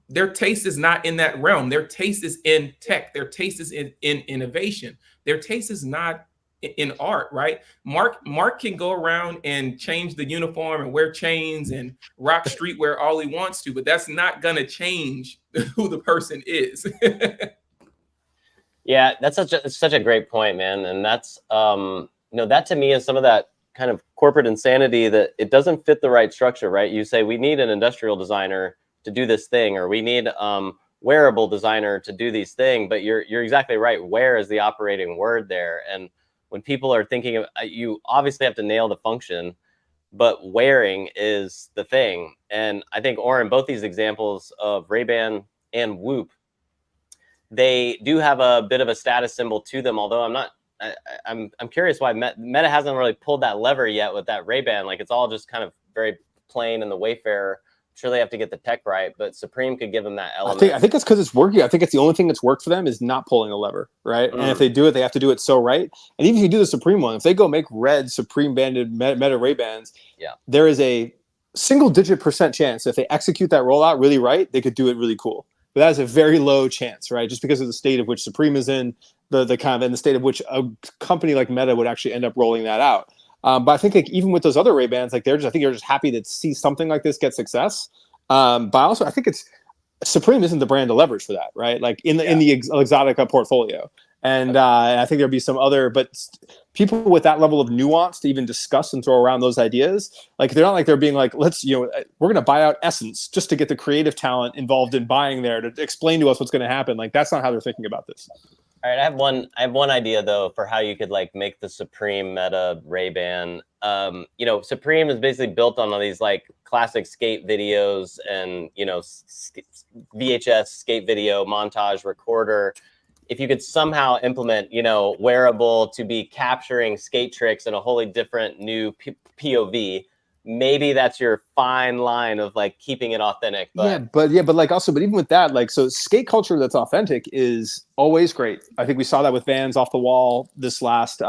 their taste is not in that realm. Their taste is in tech. Their taste is in innovation. Their taste is not in art, right? Mark can go around and change the uniform and wear chains and rock streetwear all he wants to, but that's not going to change who the person is. Yeah, that's such a great point, man. And that's that to me is some of that kind of corporate insanity, that it doesn't fit the right structure, right? You say we need an industrial designer to do this thing, or we need wearable designer to do these things, but you're exactly right. Where is the operating word there? And when people are thinking of, you obviously have to nail the function, but wearing is the thing. And I think, Oren, both these examples of Ray-Ban and Whoop, they do have a bit of a status symbol to them, although I'm curious why Meta hasn't really pulled that lever yet with that Ray-Ban. Like it's all just kind of very plain in the Wayfarer. Sure, they have to get the tech right, but Supreme could give them that element. I think it's because it's working. I think it's the only thing that's worked for them is not pulling a lever, right? And if they do it, they have to do it so right. And even if you do the Supreme one, if they go make red Supreme banded Meta Ray-Bans, there is a single-digit % chance if they execute that rollout really right, they could do it really cool. But that is a very low chance, right? Just because of the state of which Supreme is in, the kind of, and the state of which a company like Meta would actually end up rolling that out. But I think like even with those other Ray-Bans, like I think they're just happy to see something like this get success. But also I think Supreme isn't the brand to leverage for that, right? Like in the Exotica portfolio. And I think there'll be some other, but people with that level of nuance to even discuss and throw around those ideas, like they're not like they're being like, we're going to buy out Essence just to get the creative talent involved in buying there to explain to us what's going to happen. Like that's not how they're thinking about this. All right, I have one idea though for how you could like make the Supreme Meta Ray-Ban. Supreme is basically built on all these like classic skate videos and VHS skate video montage recorder. If you could somehow implement, wearable to be capturing skate tricks in a wholly different new POV, maybe that's your fine line of like keeping it authentic. But even with that, like, so skate culture that's authentic is always great. I think we saw that with Vans Off the Wall this last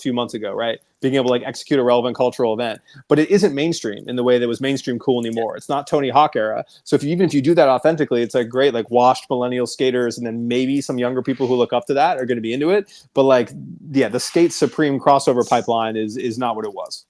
few months ago, right? Being able to like execute a relevant cultural event, but it isn't mainstream in the way that was mainstream cool anymore. It's not Tony Hawk era. So even if you do that authentically, it's like great, like washed millennial skaters, and then maybe some younger people who look up to that are going to be into it. But like, the skate Supreme crossover pipeline is not what it was.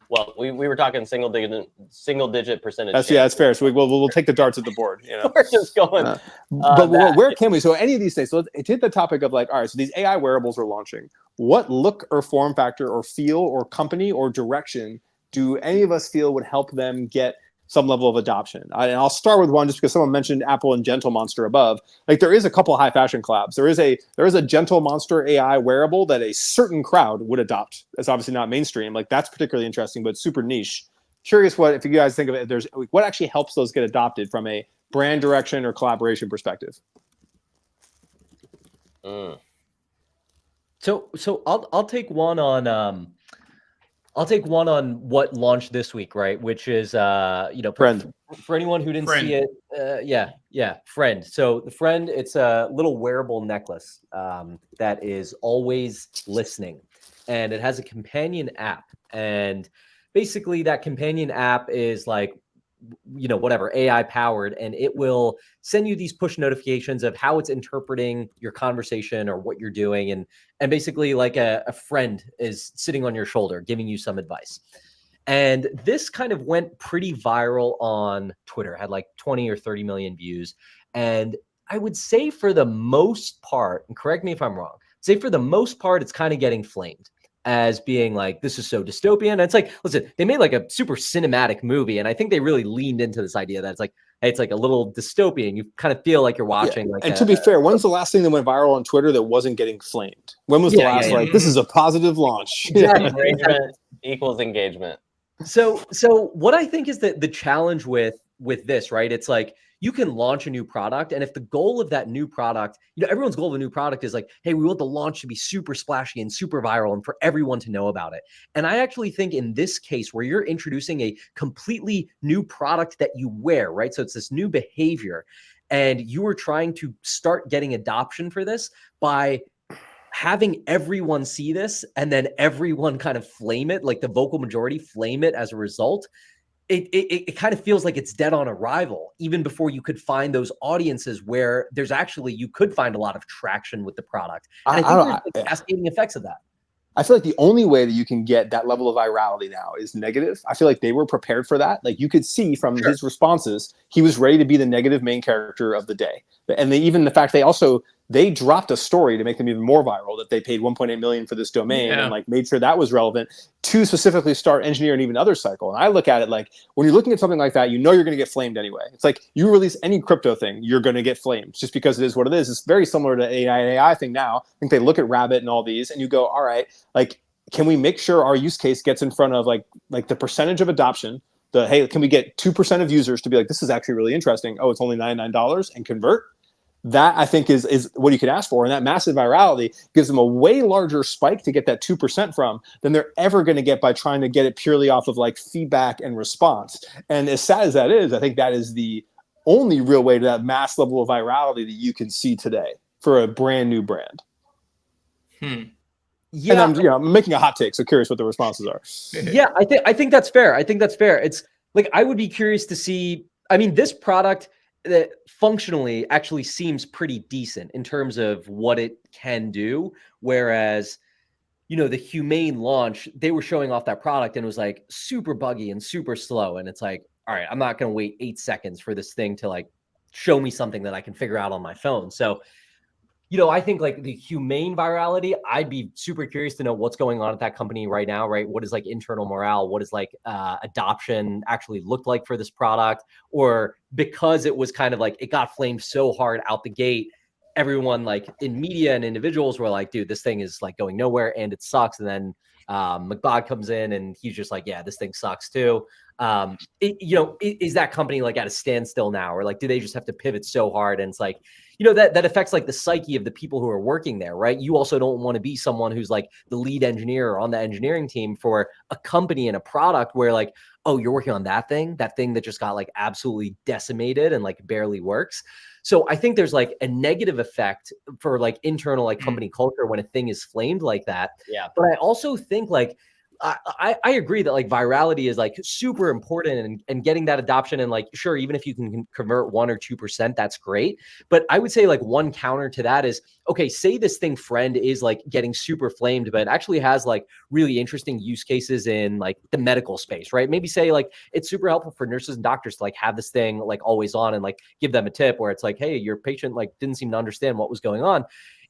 Well, we were talking single digit percentage. That's fair. So we'll take the darts at the board. We're just going. But where can we? So any of these things. So let's hit the topic of like, all right. So these AI wearables are launching. What look or form factor or feel or company or direction do any of us feel would help them get some level of adoption? And I'll start with one just because someone mentioned Apple and Gentle Monster above. Like there is a couple high fashion collabs. There is a Gentle Monster AI wearable that a certain crowd would adopt. It's obviously not mainstream. Like that's particularly interesting, but super niche. Curious if you guys think of it, what actually helps those get adopted from a brand direction or collaboration perspective. So I'll take one on I'll take one on what launched this week, right? Which is, Friend. For anyone who didn't Friend. see it, Friend. So the Friend, it's a little wearable necklace that is always listening, and it has a companion app. And basically, that companion app is like, whatever, AI powered, and it will send you these push notifications of how it's interpreting your conversation or what you're doing. And basically like a friend is sitting on your shoulder, giving you some advice. And this kind of went pretty viral on Twitter, had like 20 or 30 million views. And I would say for the most part, and correct me if I'm wrong, say for the most part, it's kind of getting flamed as being like, this is so dystopian. And it's like, listen, they made like a super cinematic movie, and I think they really leaned into this idea that it's like, hey, it's like a little dystopian. You kind of feel like you're watching. Yeah. Like, and to be fair, when's the last thing that went viral on Twitter that wasn't getting flamed? When was the last like, this is a positive launch? Exactly. Engagement equals engagement. So what I think is that the challenge with this, right? It's like, you can launch a new product, and if the goal of that new product, everyone's goal of a new product is like, hey, we want the launch to be super splashy and super viral and for everyone to know about it. And I actually think in this case where you're introducing a completely new product that you wear, right? So it's this new behavior, and you are trying to start getting adoption for this by having everyone see this and then everyone kind of flame it, like the vocal majority flame it as a result. It kind of feels like it's dead on arrival, even before you could find those audiences where there's actually, you could find a lot of traction with the product. And I think there's cascading effects of that. I feel like the only way that you can get that level of virality now is negative. I feel like they were prepared for that. Like, you could see from his responses, he was ready to be the negative main character of the day. And even the fact they dropped a story to make them even more viral, that they paid 1.8 million for this domain and like made sure that was relevant to specifically start engineering even other cycle. And I look at it like, when you're looking at something like that, you're going to get flamed anyway. It's like, you release any crypto thing, you're going to get flamed just because it is what it is. It's very similar to AI thing now. I think they look at Rabbit and all these, and you go, all right, like, can we make sure our use case gets in front of like the percentage of adoption? Hey, can we get 2% of users to be like, this is actually really interesting. Oh, it's only $99 and convert. That, I think, is what you could ask for. And that massive virality gives them a way larger spike to get that 2% from than they're ever going to get by trying to get it purely off of like feedback and response. And as sad as that is, I think that is the only real way to that mass level of virality that you can see today for a brand new brand. Yeah, and I'm making a hot take, so curious what the responses are. Yeah, I think that's fair. I think that's fair. It's like, I would be curious to see. I mean, this product that functionally actually seems pretty decent in terms of what it can do. Whereas, the Humane launch, they were showing off that product and it was like super buggy and super slow. And it's like, all right, I'm not going to wait 8 seconds for this thing to like show me something that I can figure out on my phone. So, I think like the Humane virality, I'd be super curious to know what's going on at that company right now, right? What is like internal morale? What is like adoption actually looked like for this product? Or because it was kind of like, it got flamed so hard out the gate, everyone like in media and individuals were like, dude, this thing is like going nowhere and it sucks. And then McBod comes in and he's just like, yeah, this thing sucks too. Is that company like at a standstill now, or like, do they just have to pivot so hard? And it's like, that affects like the psyche of the people who are working there, right? You also don't want to be someone who's like the lead engineer or on the engineering team for a company and a product where like, oh, you're working on that thing that just got like absolutely decimated and like barely works. So I think there's like a negative effect for like internal like company culture when a thing is flamed like that. Yeah. But I also think like, I agree that like virality is like super important and getting that adoption, and like, sure, even if you can convert 1 or 2%, that's great. But I would say like one counter to that is, okay, say this thing Friend is like getting super flamed, but it actually has like really interesting use cases in like the medical space, right? Maybe say like it's super helpful for nurses and doctors to like have this thing like always on and like give them a tip where it's like, hey, your patient like didn't seem to understand what was going on.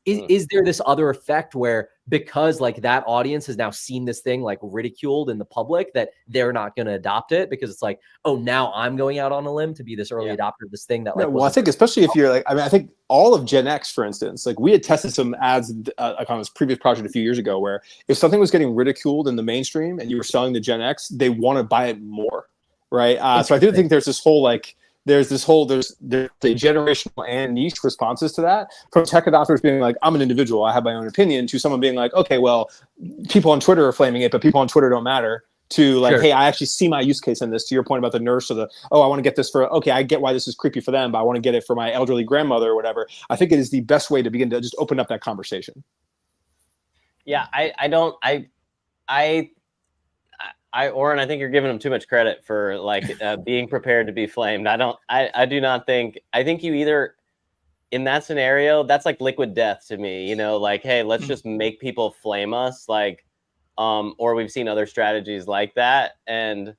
Is there this other effect where because like that audience has now seen this thing like ridiculed in the public that they're not going to adopt it because it's like, oh, now I'm going out on a limb to be this early adopter of this thing that like. Well, I think especially if you're like, I think all of Gen X, for instance, like we had tested some ads like on this previous project a few years ago where if something was getting ridiculed in the mainstream and you were selling to Gen X, they want to buy it more, right? So I do think there's this whole like there's a generational and niche responses to that, from tech adopters being like, I'm an individual, I have my own opinion, to someone being like, okay, well, people on Twitter are flaming it, but people on Twitter don't matter, to like, hey, I actually see my use case in this, to your point about the nurse or I want to get this for, okay, I get why this is creepy for them, but I want to get it for my elderly grandmother or whatever. I think it is the best way to begin to just open up that conversation. Yeah, Oren, I think you're giving him too much credit for like being prepared to be flamed. I do not think, I think you either, in that scenario, that's like liquid death to me, you know, like, hey, let's just make people flame us. Like, or we've seen other strategies like that. And,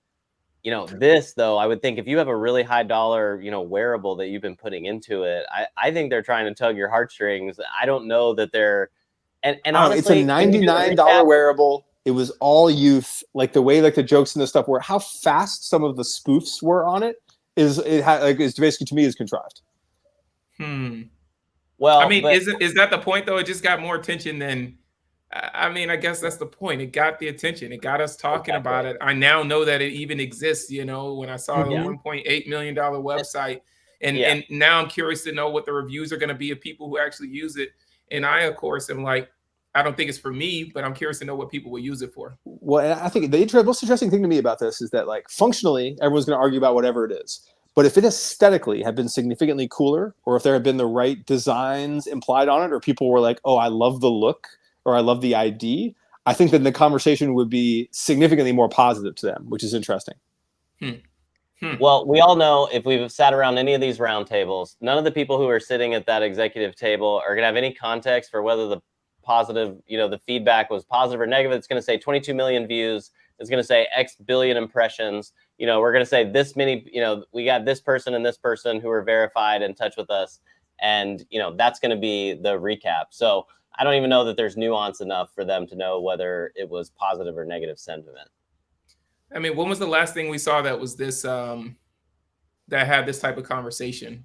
you know, this though, I would think if you have a really high dollar, you know, wearable that you've been putting into it, I think they're trying to tug your heartstrings. I don't know that they're, and honestly, it's a $99 wearable. It was all youth. Like the way, like the jokes and the stuff were, how fast some of the spoofs were on it is basically, to me, is contrived. Well, I mean, is that the point though? It just got more attention than, I mean, I guess that's the point. It got the attention. It got us talking about it. I now know that it even exists. You know, when I saw the $1.8 million website, and now I'm curious to know what the reviews are going to be of people who actually use it. And I, of course, am like, I don't think it's for me, but I'm curious to know what people will use it for. Well, I think the most interesting thing to me about this is that, like, functionally, everyone's going to argue about whatever it is. But if it aesthetically had been significantly cooler, or if there had been the right designs implied on it, or people were like, oh, I love the look, or I love the ID, I think then the conversation would be significantly more positive to them, which is interesting. Well, we all know, if we've sat around any of these round tables, none of the people who are sitting at that executive table are going to have any context for whether the positive, you know, the feedback was positive or negative. It's going to say 22 million views. It's going to say X billion impressions. You know, we're going to say this many, you know, we got this person and this person who are verified in touch with us. And, you know, that's going to be the recap. So I don't even know that there's nuance enough for them to know whether it was positive or negative sentiment. I mean, when was the last thing we saw that was this, that had this type of conversation?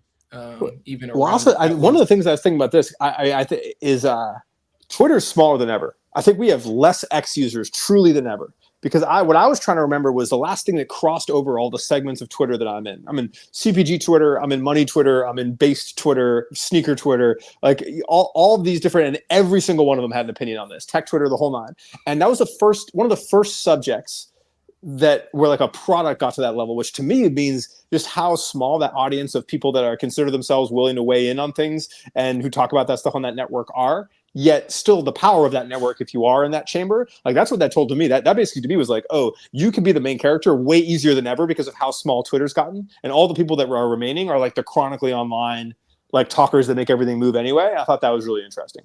Even well, also, one of the things I was thinking about this, I think is Twitter's smaller than ever. I think we have less X users truly than ever. Because what I was trying to remember was the last thing that crossed over all the segments of Twitter that I'm in. I'm in CPG Twitter, I'm in money Twitter, I'm in based Twitter, sneaker Twitter, like all of these different, and every single one of them had an opinion on this. Tech Twitter, the whole nine. And that was one of the first subjects that where like a product got to that level, which to me means just how small that audience of people that are consider themselves willing to weigh in on things and who talk about that stuff on that network are. Yet still the power of that network, if you are in that chamber, like that's what that told to me. That basically to me was like, oh, you can be the main character way easier than ever because of how small Twitter's gotten. And all the people that are remaining are like the chronically online, like talkers that make everything move anyway. I thought that was really interesting.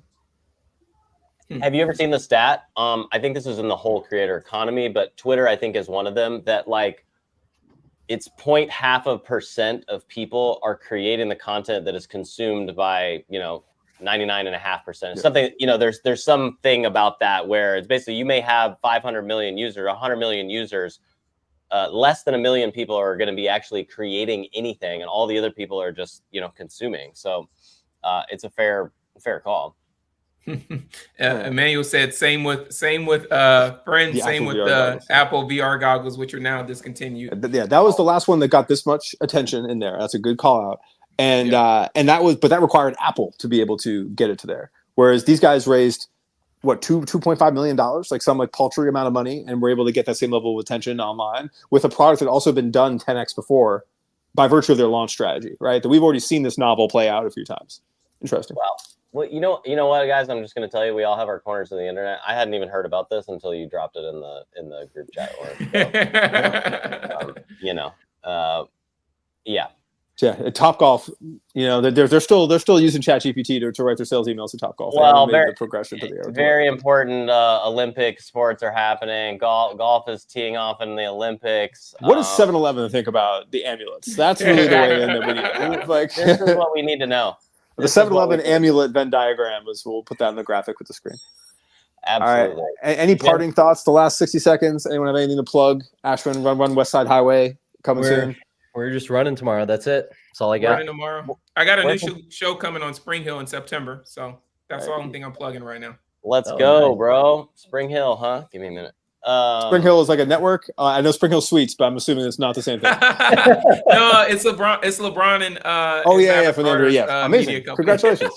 Have you ever seen the stat? I think this is in the whole creator economy, but Twitter, I think, is one of them that like it's 0.5% of people are creating the content that is consumed by, you know, 99.5%. Something, you know, there's something about that where it's basically you may have 500 million users, 100 million users, less than 1 million people are going to be actually creating anything, and all the other people are just, you know, consuming. So it's a fair call. Emmanuel said same with friends, same with the Apple VR goggles, which are now discontinued. Yeah, that was the last one that got this much attention in there. That's a good call out. And that required Apple to be able to get it to there. Whereas these guys raised what $2.5 million, like some like paltry amount of money, and were able to get that same level of attention online with a product that had also been done 10x before by virtue of their launch strategy, right? That we've already seen this novel play out a few times. Interesting. Wow. Well, you know what, guys? I'm just going to tell you, we all have our corners of the internet. I hadn't even heard about this until you dropped it in the group chat. Yeah. Yeah, at Topgolf, you know, they're still using ChatGPT to write their sales emails to Topgolf. Well, the progression to the very important Olympic sports are happening. Golf is teeing off in the Olympics. What does 7-Eleven think about the amulets? That's really the way in that we need. Like, this is what we need to know. The 7-Eleven amulet Venn diagram we'll put that in the graphic with the screen. Absolutely. All right. Any parting thoughts? The last 60 seconds. Anyone have anything to plug? Ashwinn, run West Side Highway coming soon. We're just running tomorrow. That's it. That's all I got. Running tomorrow. I got a new show coming on Spring Hill in September. So that's the only thing I'm plugging right now. Let's go, nice, bro. Spring Hill, huh? Give me a minute. Spring Hill is like a network. I know Spring Hill Suites, but I'm assuming it's not the same thing. No, it's LeBron. It's LeBron and Oh and yeah, Maverick for the Carter's, yeah, media amazing. company. Congratulations.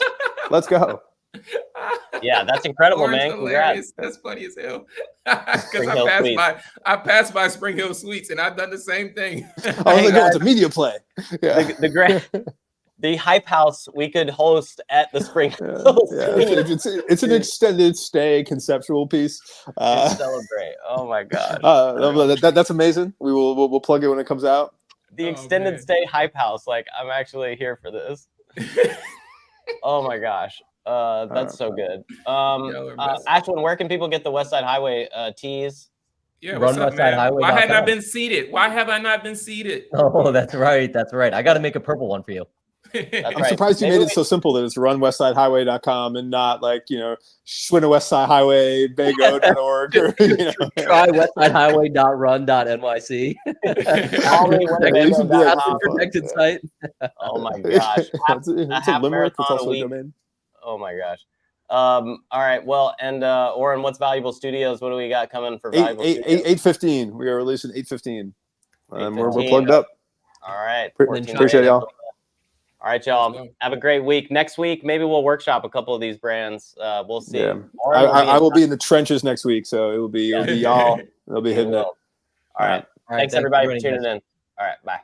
Let's go. Yeah, that's incredible, Orange man. hilarious. Congrats. That's funny as hell. Because Spring Hill Suites. I passed by Spring Hill Suites and I've done the same thing. I was like, no, it's a media play. Yeah. The hype house we could host at the Spring Hill Suites. It's an extended stay conceptual piece. To celebrate. Oh my god. That's amazing. We'll plug it when it comes out. The extended stay hype house. Like, I'm actually here for this. Oh my gosh. That's so good. Ashwinn, where can people get the West Side Highway tees? Yeah, Run West Side Highway. Why have I been seated? Why have I not been seated? Oh, that's right. That's right. I got to make a purple one for you. I'm surprised you made it so simple that it's runwestsidehighway.com and not like, Ashwinn West Side Highway, Bago.org. Or, Try westsidehighway.run.nyc. Protected site. Oh my gosh. It's a limerick. It's also a domain. Oh my gosh. All right. Well, and Oren, what's Valuable Studios? What do we got coming for Valuable Studios? 8:15. We are releasing 8:15. We're plugged up. All right. Appreciate y'all. All right, y'all. Have a great week. Next week, maybe we'll workshop a couple of these brands. We'll see. Yeah. I will be in the trenches next week, so it'll be y'all. They'll be hitting it. All right. Thanks everybody for tuning in. All right. Bye.